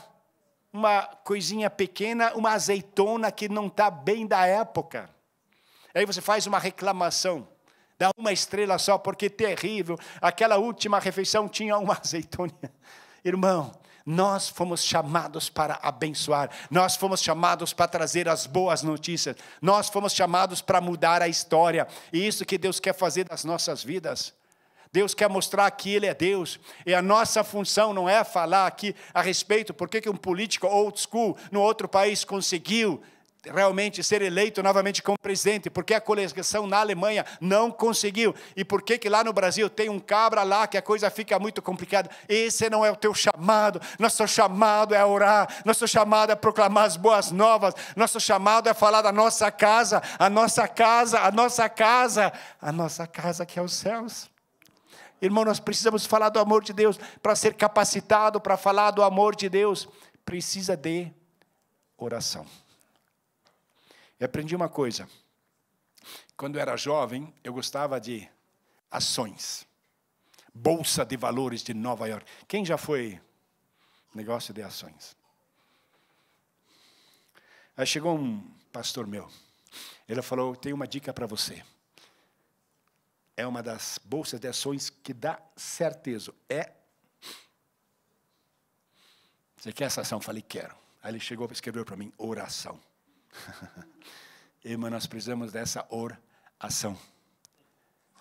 uma coisinha pequena, uma azeitona que não está bem da época. Aí você faz uma reclamação, dá uma estrela só, porque terrível, aquela última refeição tinha uma azeitoninha. Irmão, nós fomos chamados para abençoar, nós fomos chamados para trazer as boas notícias, nós fomos chamados para mudar a história, e isso que Deus quer fazer das nossas vidas. Deus quer mostrar que Ele é Deus, e a nossa função não é falar aqui a respeito, por que um político old school no outro país conseguiu realmente ser eleito novamente como presidente, porque a coligação na Alemanha não conseguiu, e por que lá no Brasil tem um cabra lá que a coisa fica muito complicada. Esse não é o teu chamado. Nosso chamado é orar, nosso chamado é proclamar as boas novas, nosso chamado é falar da nossa casa, a nossa casa, a nossa casa, a nossa casa que é os céus. Irmão, nós precisamos falar do amor de Deus. Para ser capacitado para falar do amor de Deus, precisa de oração. Eu aprendi uma coisa. Quando eu era jovem, eu gostava de ações. Bolsa de Valores de Nova York. Quem já foi negócio de ações? Aí chegou um pastor meu. Ele falou, tem uma dica para você. É uma das bolsas de ações que dá certeza. Você quer essa ação? Eu falei, quero. Aí ele chegou e escreveu para mim, oração. Irmã, nós precisamos dessa oração.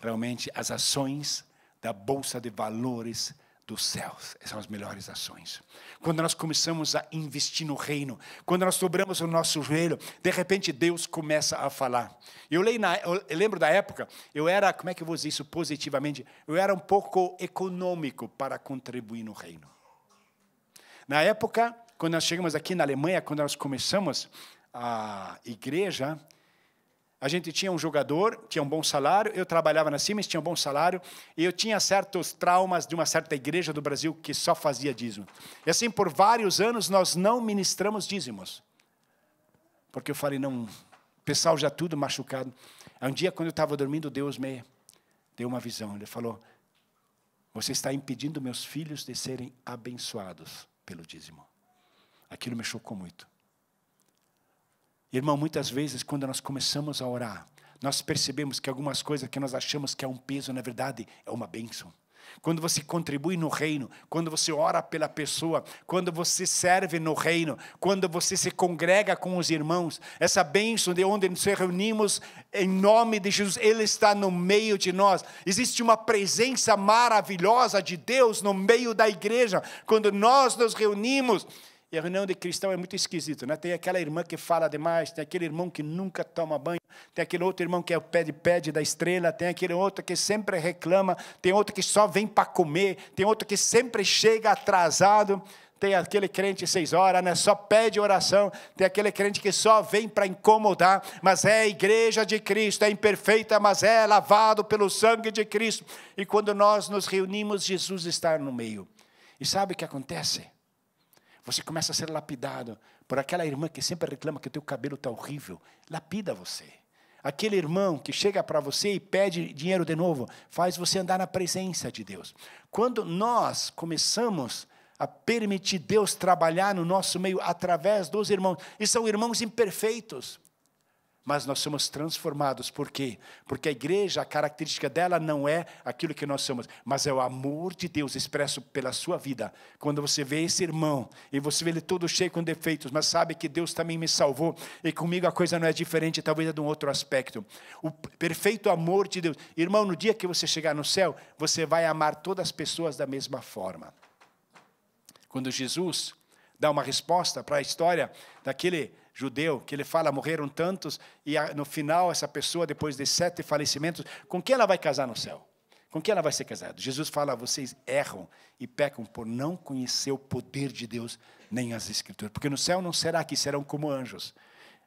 Realmente, as ações da Bolsa de Valores dos céus são as melhores ações. Quando nós começamos a investir no reino, quando nós dobramos o nosso joelho, de repente Deus começa a falar. Eu lembro da época, eu era, como é que eu vou dizer isso positivamente? Eu era um pouco econômico para contribuir no reino. Na época, quando nós chegamos aqui na Alemanha, quando nós começamos a igreja, a gente tinha um jogador, tinha um bom salário, eu trabalhava na Siemens, tinha um bom salário, e eu tinha certos traumas de uma certa igreja do Brasil que só fazia dízimo. E assim, por vários anos, nós não ministramos dízimos. Porque eu falei, não, o pessoal já tudo machucado. Um dia, quando eu estava dormindo, Deus me deu uma visão. Ele falou, você está impedindo meus filhos de serem abençoados pelo dízimo. Aquilo me chocou muito. Irmão, muitas vezes, quando nós começamos a orar, nós percebemos que algumas coisas que nós achamos que é um peso, na verdade, é uma bênção. Quando você contribui no reino, quando você ora pela pessoa, quando você serve no reino, quando você se congrega com os irmãos, essa bênção de onde nos reunimos em nome de Jesus, Ele está no meio de nós. Existe uma presença maravilhosa de Deus no meio da igreja, quando nós nos reunimos. E a reunião de cristão é muito esquisito, né? Tem aquela irmã que fala demais, tem aquele irmão que nunca toma banho, tem aquele outro irmão que é o pede da estrela, tem aquele outro que sempre reclama, tem outro que só vem para comer, tem outro que sempre chega atrasado, tem aquele crente 6 horas, né? Só pede oração, tem aquele crente que só vem para incomodar, mas é a igreja de Cristo, é imperfeita, mas é lavado pelo sangue de Cristo. E quando nós nos reunimos, Jesus está no meio. E sabe o que acontece? Você começa a ser lapidado por aquela irmã que sempre reclama que o teu cabelo está horrível. Lapida você. Aquele irmão que chega para você e pede dinheiro de novo, faz você andar na presença de Deus. Quando nós começamos a permitir Deus trabalhar no nosso meio através dos irmãos, e são irmãos imperfeitos, mas nós somos transformados. Por quê? Porque a igreja, a característica dela não é aquilo que nós somos, mas é o amor de Deus expresso pela sua vida. Quando você vê esse irmão, e você vê ele todo cheio com defeitos, mas sabe que Deus também me salvou, e comigo a coisa não é diferente, talvez é de um outro aspecto. O perfeito amor de Deus. Irmão, no dia que você chegar no céu, você vai amar todas as pessoas da mesma forma. Quando Jesus dá uma resposta para a história daquele judeu, que ele fala, morreram tantos, e no final essa pessoa, depois de 7 falecimentos, com quem ela vai casar no céu? Com quem ela vai ser casada? Jesus fala, vocês erram e pecam por não conhecer o poder de Deus, nem as Escrituras. Porque no céu não será que serão como anjos.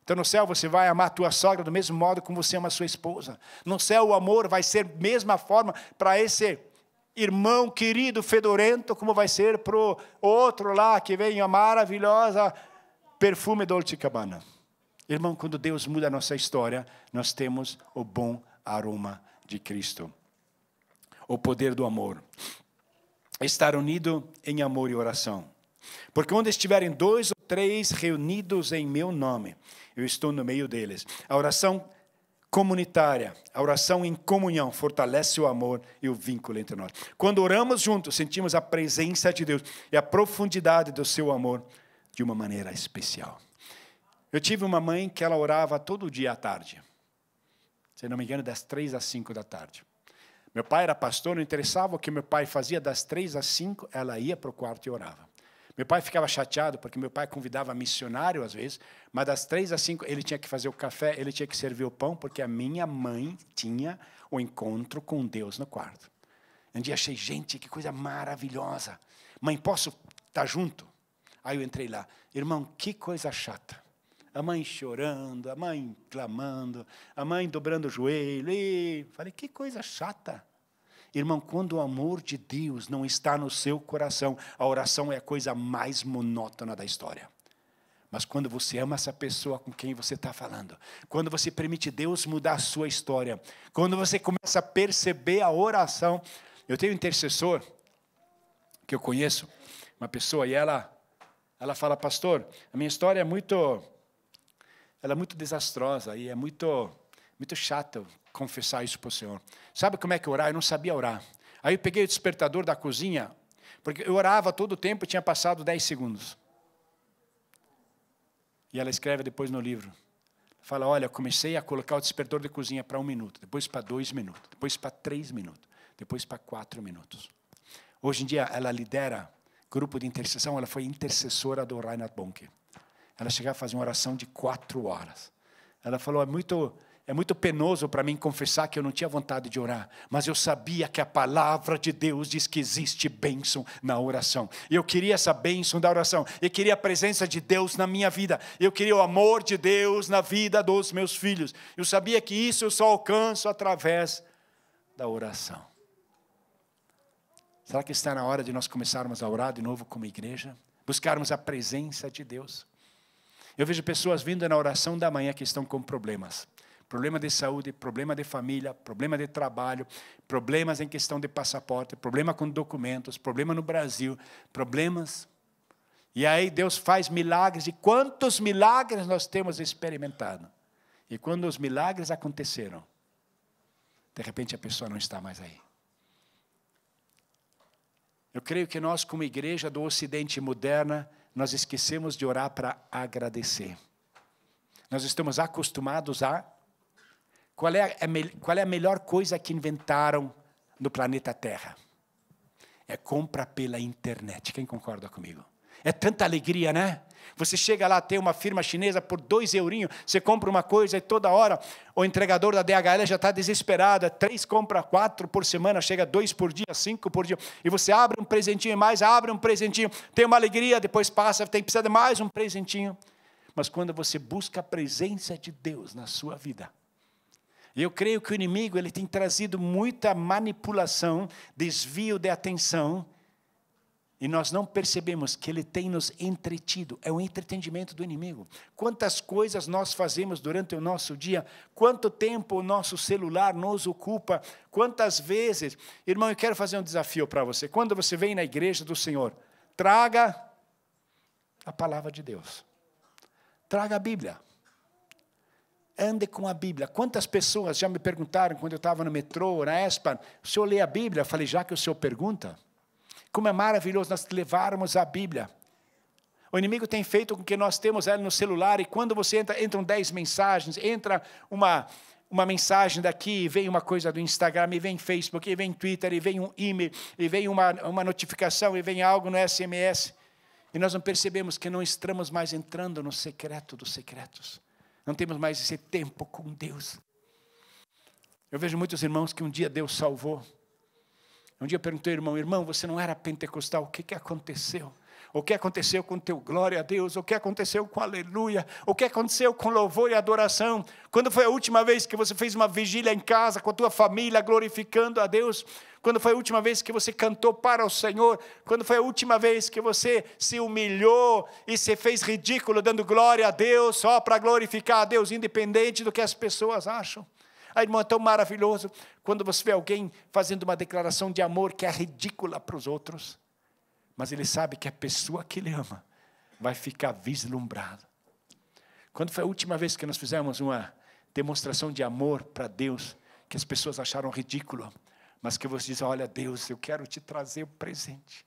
Então no céu você vai amar a tua sogra do mesmo modo como você ama a sua esposa. No céu o amor vai ser da mesma forma para esse irmão querido, fedorento, como vai ser para o outro lá que vem a maravilhosa perfume Dolce & Gabbana. Irmão, quando Deus muda a nossa história, nós temos o bom aroma de Cristo. O poder do amor. Estar unido em amor e oração. Porque onde estiverem 2 ou 3 reunidos em meu nome, eu estou no meio deles. A oração comunitária, a oração em comunhão, fortalece o amor e o vínculo entre nós. Quando oramos juntos, sentimos a presença de Deus e a profundidade do seu amor de uma maneira especial. Eu tive uma mãe que ela orava todo dia à tarde. Se não me engano, das 3 às 5 da tarde. Meu pai era pastor, não interessava o que meu pai fazia, das 3 às 5, ela ia para o quarto e orava. Meu pai ficava chateado, porque meu pai convidava missionário às vezes, mas das 3 às 5 ele tinha que fazer o café, ele tinha que servir o pão, porque a minha mãe tinha o encontro com Deus no quarto. Um dia achei, gente, que coisa maravilhosa. Mãe, posso estar junto? Aí eu entrei lá. Irmão, que coisa chata. A mãe chorando, a mãe clamando, a mãe dobrando o joelho. E falei, que coisa chata. Irmão, quando o amor de Deus não está no seu coração, a oração é a coisa mais monótona da história. Mas quando você ama essa pessoa com quem você está falando, quando você permite Deus mudar a sua história, quando você começa a perceber a oração. Eu tenho um intercessor que eu conheço, uma pessoa, e ela fala, pastor, a minha história é muito desastrosa e é muito chato confessar isso para o Senhor. Sabe como é que orar? Eu não sabia orar. Aí eu peguei o despertador da cozinha, porque eu orava todo o tempo e tinha passado 10 segundos. E ela escreve depois no livro. Fala, olha, comecei a colocar o despertador de cozinha para 1 minuto, depois para 2 minutos, depois para 3 minutos, depois para 4 minutos. Hoje em dia ela lidera grupo de intercessão, ela foi intercessora do Reinhard Bonnke. Ela chegava a fazer uma oração de 4 horas. Ela falou, é muito penoso para mim confessar que eu não tinha vontade de orar, mas eu sabia que a palavra de Deus diz que existe bênção na oração. E eu queria essa bênção da oração. Eu queria a presença de Deus na minha vida. Eu queria o amor de Deus na vida dos meus filhos. Eu sabia que isso eu só alcanço através da oração. Será que está na hora de nós começarmos a orar de novo como igreja? Buscarmos a presença de Deus? Eu vejo pessoas vindo na oração da manhã que estão com problemas. Problema de saúde, problema de família, problema de trabalho, problemas em questão de passaporte, problema com documentos, problema no Brasil, problemas. E aí Deus faz milagres, e quantos milagres nós temos experimentado. E quando os milagres aconteceram, de repente a pessoa não está mais aí. Eu creio que nós, como igreja do Ocidente moderna, nós esquecemos de orar para agradecer. Nós estamos acostumados a... Qual é a melhor coisa que inventaram no planeta Terra? É compra pela internet. Quem concorda comigo? É tanta alegria, né? Você chega lá, tem uma firma chinesa por 2 eurinhos, você compra uma coisa e toda hora o entregador da DHL já está desesperado. 3 compra 4 por semana, chega 2 por dia, 5 por dia. E você abre um presentinho mais, abre um presentinho, tem uma alegria, depois passa, precisa de mais um presentinho. Mas quando você busca a presença de Deus na sua vida, eu creio que o inimigo ele tem trazido muita manipulação, desvio de atenção, e nós não percebemos que ele tem nos entretido. É o entretenimento do inimigo. Quantas coisas nós fazemos durante o nosso dia, quanto tempo o nosso celular nos ocupa, quantas vezes. Irmão, eu quero fazer um desafio para você. Quando você vem na igreja do Senhor, traga a palavra de Deus. Traga a Bíblia. Ande com a Bíblia. Quantas pessoas já me perguntaram, quando eu estava no metrô, na Espan, o senhor lê a Bíblia? Eu falei, já que o senhor pergunta, como é maravilhoso nós levarmos a Bíblia. O inimigo tem feito com que nós temos ela no celular, e quando você entra, entram 10 mensagens, entra uma mensagem daqui, vem uma coisa do Instagram, e vem Facebook, e vem Twitter, e vem um e-mail, e vem uma notificação, e vem algo no SMS. E nós não percebemos que não estamos mais entrando no secreto dos secretos. Não temos mais esse tempo com Deus. Eu vejo muitos irmãos que um dia Deus salvou. Um dia eu perguntei ao irmão, você não era pentecostal, o que aconteceu? O que aconteceu com teu glória a Deus? O que aconteceu com aleluia? O que aconteceu com louvor e adoração? Quando foi a última vez que você fez uma vigília em casa com a tua família, glorificando a Deus? Quando foi a última vez que você cantou para o Senhor? Quando foi a última vez que você se humilhou e se fez ridículo, dando glória a Deus, só para glorificar a Deus, independente do que as pessoas acham? Ah, irmão, é tão maravilhoso quando você vê alguém fazendo uma declaração de amor que é ridícula para os outros, mas ele sabe que a pessoa que ele ama vai ficar vislumbrada. Quando foi a última vez que nós fizemos uma demonstração de amor para Deus, que as pessoas acharam ridículo, mas que você diz, olha Deus, eu quero te trazer um presente.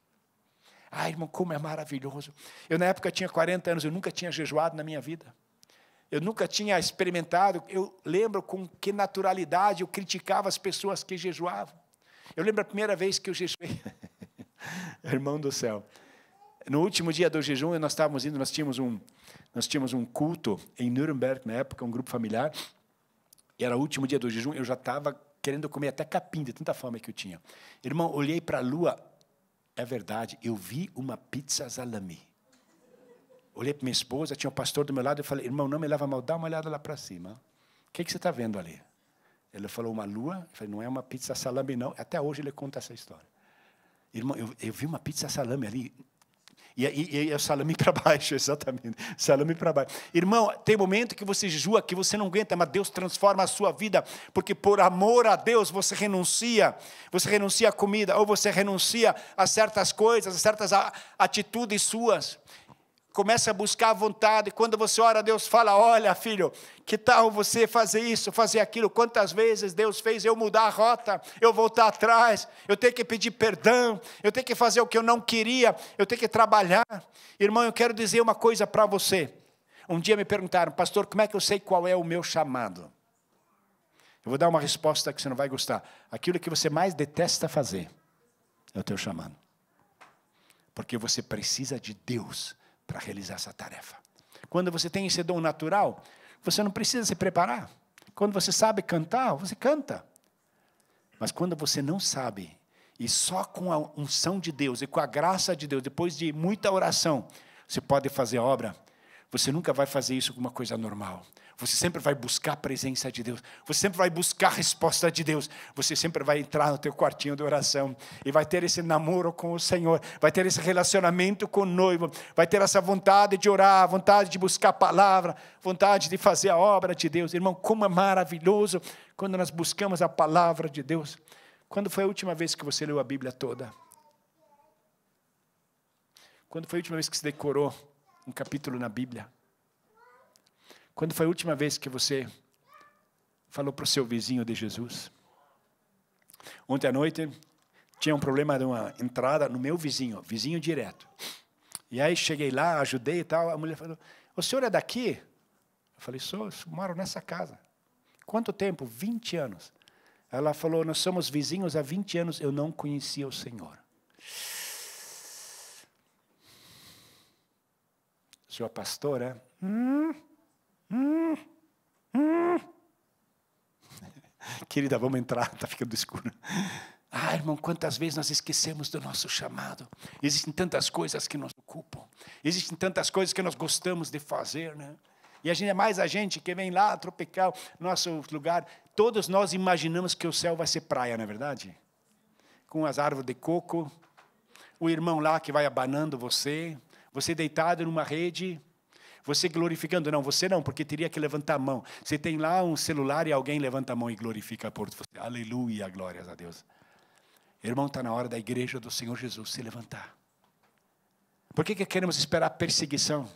Ah, irmão, como é maravilhoso. Eu na época tinha 40 anos, eu nunca tinha jejuado na minha vida. Eu nunca tinha experimentado, eu lembro com que naturalidade eu criticava as pessoas que jejuavam. Eu lembro a primeira vez que eu jejuei. Irmão do céu. No último dia do jejum, nós estávamos indo, nós tínhamos um culto em Nuremberg, na época, um grupo familiar. E era o último dia do jejum, eu já estava querendo comer até capim, de tanta fome que eu tinha. Irmão, olhei para a lua, é verdade, eu vi uma pizza salami. Olhei para minha esposa, tinha um pastor do meu lado, eu falei, irmão, não me leva mal, dá uma olhada lá para cima. O que você está vendo ali? Ele falou, uma lua. Eu falei, não é uma pizza salame, não. Até hoje ele conta essa história. Irmão, eu vi uma pizza salame ali. E é o salame para baixo, exatamente. Salame para baixo. Irmão, tem momento que você jejua, que você não aguenta, mas Deus transforma a sua vida, porque por amor a Deus você renuncia à comida, ou você renuncia a certas coisas, a certas atitudes suas. Começa a buscar a vontade. Quando você ora, Deus fala, olha filho, que tal você fazer isso, fazer aquilo? Quantas vezes Deus fez eu mudar a rota, eu voltar atrás, eu ter que pedir perdão, eu ter que fazer o que eu não queria, eu ter que trabalhar. Irmão, eu quero dizer uma coisa para você. Um dia me perguntaram, pastor, como é que eu sei qual é o meu chamado? Eu vou dar uma resposta que você não vai gostar. Aquilo que você mais detesta fazer é o teu chamado. Porque você precisa de Deus para realizar essa tarefa. Quando você tem esse dom natural, você não precisa se preparar. Quando você sabe cantar, você canta. Mas quando você não sabe, e só com a unção de Deus e com a graça de Deus, depois de muita oração, você pode fazer a obra, você nunca vai fazer isso com uma coisa normal. Você sempre vai buscar a presença de Deus. Você sempre vai buscar a resposta de Deus. Você sempre vai entrar no teu quartinho de oração e vai ter esse namoro com o Senhor. Vai ter esse relacionamento com o noivo. Vai ter essa vontade de orar, vontade de buscar a palavra, vontade de fazer a obra de Deus. Irmão, como é maravilhoso quando nós buscamos a palavra de Deus. Quando foi a última vez que você leu a Bíblia toda? Quando foi a última vez que você decorou um capítulo na Bíblia? Quando foi a última vez que você falou para o seu vizinho de Jesus? Ontem à noite, tinha um problema de uma entrada no meu vizinho direto. E aí cheguei lá, ajudei e tal, a mulher falou, o senhor é daqui? Eu falei, sou, moro nessa casa. Quanto tempo? 20 anos. Ela falou, nós somos vizinhos há 20 anos, eu não conhecia o Senhor. O senhor é pastor, é? Querida, vamos entrar, está ficando escuro. Ah, irmão, quantas vezes nós esquecemos do nosso chamado. Existem tantas coisas que nos ocupam. Existem tantas coisas que nós gostamos de fazer, né? E a gente que vem lá, tropical, nosso lugar, todos nós imaginamos que o céu vai ser praia, não é verdade? Com as árvores de coco, o irmão lá que vai abanando você deitado numa rede, você glorificando. Não, você não, porque teria que levantar a mão. Você tem lá um celular e alguém levanta a mão e glorifica por você. Aleluia, glórias a Deus. Irmão, está na hora da igreja do Senhor Jesus se levantar. Por que queremos esperar perseguição?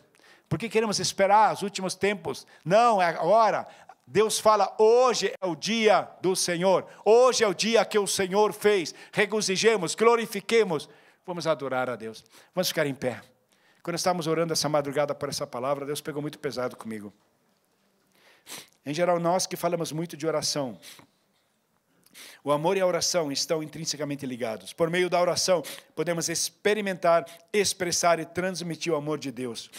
Por que queremos esperar os últimos tempos? Não, é agora. Deus fala, hoje é o dia do Senhor. Hoje é o dia que o Senhor fez. Regozijemos, glorifiquemos. Vamos adorar a Deus. Vamos ficar em pé. Quando estávamos orando essa madrugada por essa palavra, Deus pegou muito pesado comigo. Em geral, nós que falamos muito de oração, o amor e a oração estão intrinsecamente ligados. Por meio da oração, podemos experimentar, expressar e transmitir o amor de Deus.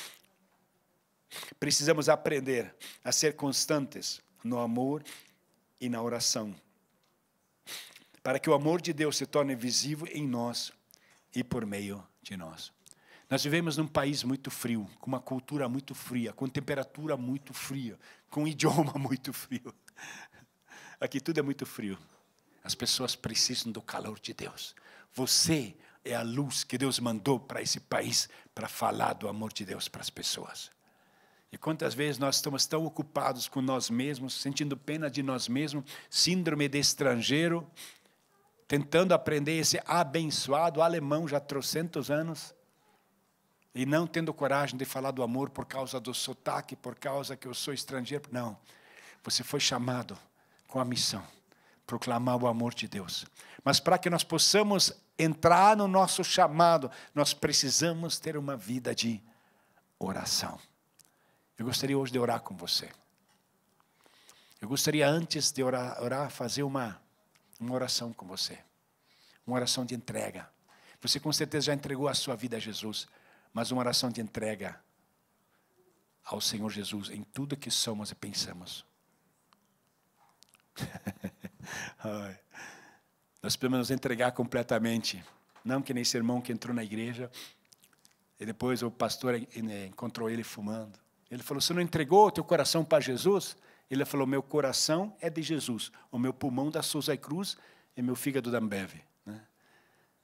Precisamos aprender a ser constantes no amor e na oração, para que o amor de Deus se torne visível em nós e por meio de nós. Nós vivemos num país muito frio, com uma cultura muito fria, com temperatura muito fria, com um idioma muito frio. Aqui tudo é muito frio. As pessoas precisam do calor de Deus. Você é a luz que Deus mandou para esse país para falar do amor de Deus para as pessoas. E quantas vezes nós estamos tão ocupados com nós mesmos, sentindo pena de nós mesmos, síndrome de estrangeiro, tentando aprender esse abençoado alemão já há 300 anos, e não tendo coragem de falar do amor por causa do sotaque, por causa que eu sou estrangeiro. Não, você foi chamado com a missão, proclamar o amor de Deus. Mas para que nós possamos entrar no nosso chamado, nós precisamos ter uma vida de oração. Eu gostaria hoje de orar com você. Eu gostaria antes de orar fazer uma oração com você. Uma oração de entrega. Você com certeza já entregou a sua vida a Jesus, mas uma oração de entrega ao Senhor Jesus em tudo que somos e pensamos. Nós podemos nos entregar completamente. Não que nem esse irmão que entrou na igreja e depois o pastor encontrou ele fumando. Ele falou: você não entregou o teu coração para Jesus? Ele falou: meu coração é de Jesus, o meu pulmão da Souza Cruz e meu fígado da Ambev.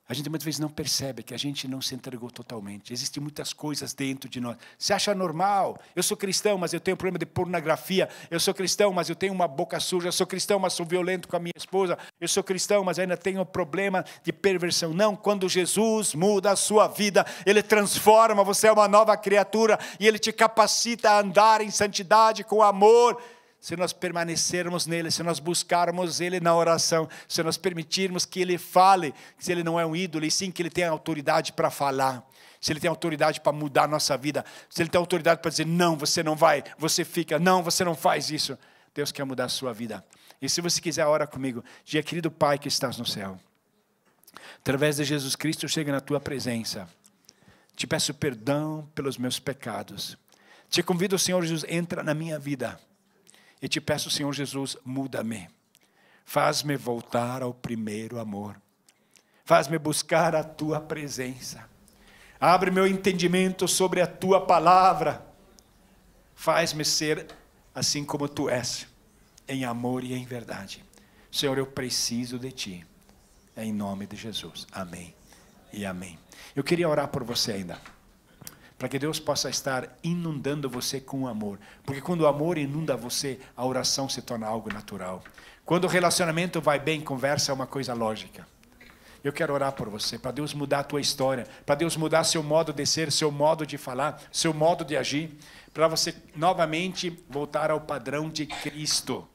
A gente muitas vezes não percebe que a gente não se entregou totalmente. Existem muitas coisas dentro de nós. Você acha normal? Eu sou cristão, mas eu tenho problema de pornografia. Eu sou cristão, mas eu tenho uma boca suja. Eu sou cristão, mas sou violento com a minha esposa. Eu sou cristão, mas ainda tenho problema de perversão. Não, quando Jesus muda a sua vida, Ele transforma, você é uma nova criatura e Ele te capacita a andar em santidade com amor. Se nós permanecermos nele, se nós buscarmos ele na oração, se nós permitirmos que ele fale, se ele não é um ídolo, e sim que ele tem autoridade para falar, se ele tem autoridade para mudar a nossa vida, se ele tem autoridade para dizer: não, você não vai, você fica, não, você não faz isso. Deus quer mudar a sua vida. E se você quiser, ora comigo. Diga: querido Pai que estás no céu, através de Jesus Cristo eu chego na tua presença, te peço perdão pelos meus pecados, te convido, Senhor Jesus, entra na minha vida. E te peço, Senhor Jesus, muda-me. Faz-me voltar ao primeiro amor. Faz-me buscar a Tua presença. Abre meu entendimento sobre a Tua palavra. Faz-me ser assim como Tu és, em amor e em verdade. Senhor, eu preciso de Ti. Em nome de Jesus. Amém e amém. Eu queria orar por você ainda, para que Deus possa estar inundando você com amor. Porque quando o amor inunda você, a oração se torna algo natural. Quando o relacionamento vai bem, conversa é uma coisa lógica. Eu quero orar por você, para Deus mudar a tua história, para Deus mudar seu modo de ser, seu modo de falar, seu modo de agir, para você novamente voltar ao padrão de Cristo.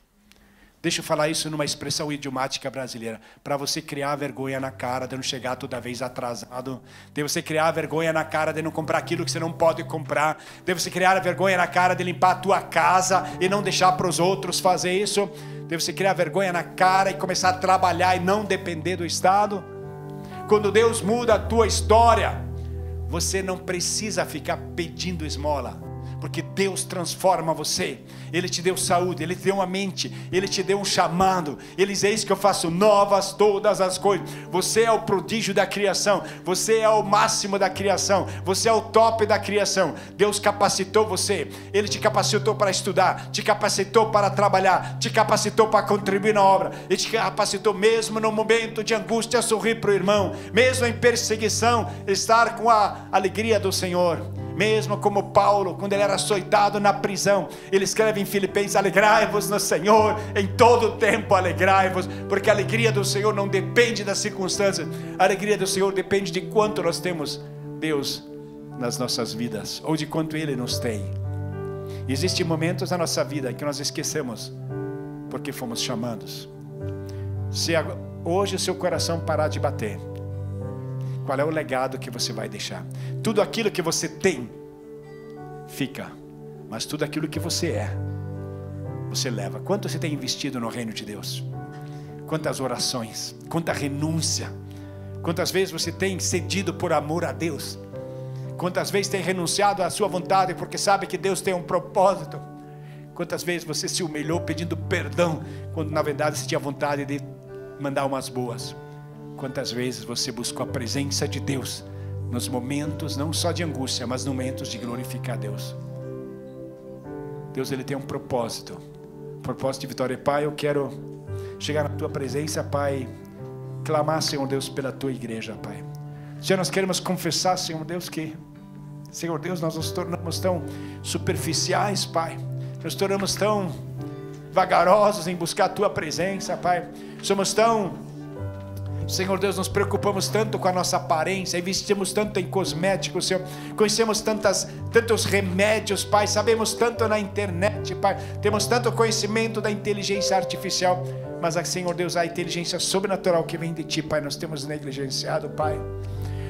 Deixa eu falar isso numa expressão idiomática brasileira. Para você criar vergonha na cara de não chegar toda vez atrasado. De você criar vergonha na cara de não comprar aquilo que você não pode comprar. De você criar vergonha na cara de limpar a tua casa e não deixar para os outros fazer isso. De você criar vergonha na cara e começar a trabalhar e não depender do Estado. Quando Deus muda a tua história, você não precisa ficar pedindo esmola. Porque Deus transforma você. Ele te deu saúde, Ele te deu uma mente, Ele te deu um chamado. Ele diz: eis que eu faço novas todas as coisas. Você é o prodígio da criação. Você é o máximo da criação. Você é o top da criação. Deus capacitou você. Ele te capacitou para estudar, te capacitou para trabalhar, te capacitou para contribuir na obra. Ele te capacitou mesmo no momento de angústia, sorrir para o irmão. Mesmo em perseguição, estar com a alegria do Senhor. Mesmo como Paulo, quando ele era açoitado na prisão, ele escreve em Filipenses: alegrai-vos no Senhor, em todo o tempo alegrai-vos, porque a alegria do Senhor não depende das circunstâncias, a alegria do Senhor depende de quanto nós temos Deus nas nossas vidas, ou de quanto Ele nos tem. Existem momentos na nossa vida que nós esquecemos, porque fomos chamados. Se hoje o seu coração parar de bater, qual é o legado que você vai deixar? Tudo aquilo que você tem fica, mas tudo aquilo que você é, você leva. Quanto você tem investido no reino de Deus? Quantas orações, quanta renúncia, quantas vezes você tem cedido por amor a Deus? Quantas vezes tem renunciado à sua vontade porque sabe que Deus tem um propósito? Quantas vezes você se humilhou pedindo perdão quando na verdade você tinha vontade de mandar umas boas? Quantas vezes você buscou a presença de Deus nos momentos não só de angústia, mas nos momentos de glorificar Deus. Deus, Ele tem um propósito de vitória. Pai, eu quero chegar na Tua presença, Pai, clamar, Senhor Deus, pela Tua igreja, Pai. Senhor, nós queremos confessar, Senhor Deus, que, Senhor Deus, nós nos tornamos tão superficiais, Pai, nos tornamos tão vagarosos em buscar a Tua presença, Pai, somos tão, Senhor Deus, nos preocupamos tanto com a nossa aparência, investimos tanto em cosméticos, Senhor, conhecemos tantos remédios, Pai, sabemos tanto na internet, Pai, temos tanto conhecimento da inteligência artificial, mas, Senhor Deus, a inteligência sobrenatural que vem de Ti, Pai, nós temos negligenciado, Pai.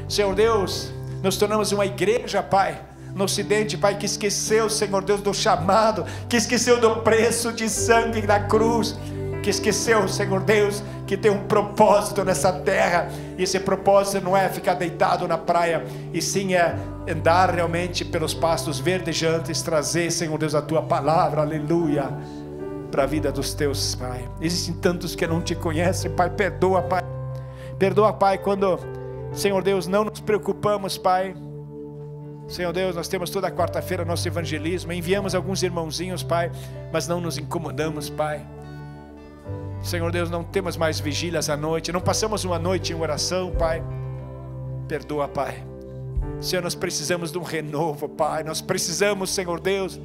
Senhor Deus, nos tornamos uma igreja, Pai, no ocidente, Pai, que esqueceu, Senhor Deus, do chamado, que esqueceu do preço de sangue da cruz, que esqueceu, Senhor Deus, que tem um propósito nessa terra, e esse propósito não é ficar deitado na praia, e sim é andar realmente pelos pastos verdejantes, trazer, Senhor Deus, a Tua palavra, aleluia, para a vida dos Teus, Pai. Existem tantos que não Te conhecem, Pai, perdoa, Pai, quando, Senhor Deus, não nos preocupamos, Pai. Senhor Deus, nós temos toda quarta-feira nosso evangelismo, enviamos alguns irmãozinhos, Pai, mas não nos incomodamos, Pai. Senhor Deus, não temos mais vigílias à noite, não passamos uma noite em oração, Pai. Perdoa, Pai. Senhor, nós precisamos de um renovo, Pai. Nós precisamos, Senhor Deus,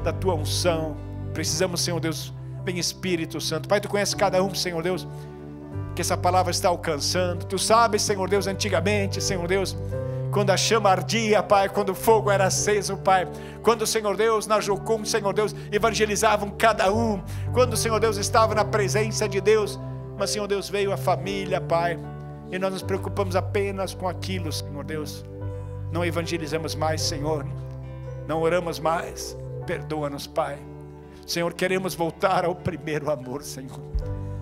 da Tua unção. Precisamos, Senhor Deus, vem Espírito Santo. Pai, Tu conheces cada um, Senhor Deus, que essa palavra está alcançando. Tu sabes, Senhor Deus, antigamente, Senhor Deus, quando a chama ardia, Pai, quando o fogo era aceso, Pai, quando, Senhor Deus, na Jocum, Senhor Deus, evangelizavam cada um, quando, Senhor Deus, estava na presença de Deus, mas, Senhor Deus, veio a família, Pai, e nós nos preocupamos apenas com aquilo, Senhor Deus, não evangelizamos mais, Senhor, não oramos mais, perdoa-nos, Pai. Senhor, queremos voltar ao primeiro amor, Senhor.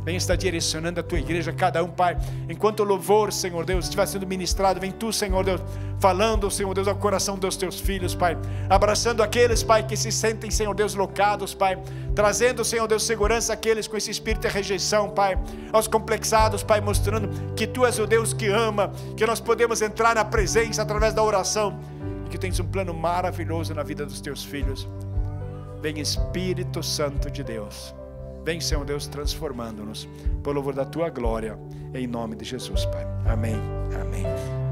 Vem estar direcionando a Tua igreja, cada um, Pai. Enquanto o louvor, Senhor Deus, estiver sendo ministrado, vem Tu, Senhor Deus, falando, Senhor Deus, ao coração dos Teus filhos, Pai. Abraçando aqueles, Pai, que se sentem, Senhor Deus, locados, Pai. Trazendo, Senhor Deus, segurança àqueles com esse espírito de rejeição, Pai. Aos complexados, Pai, mostrando que Tu és o Deus que ama, que nós podemos entrar na presença através da oração, e que Tens um plano maravilhoso na vida dos Teus filhos. Vem Espírito Santo de Deus. Vem, Senhor Deus, transformando-nos, por louvor da Tua glória, em nome de Jesus, Pai. Amém, amém.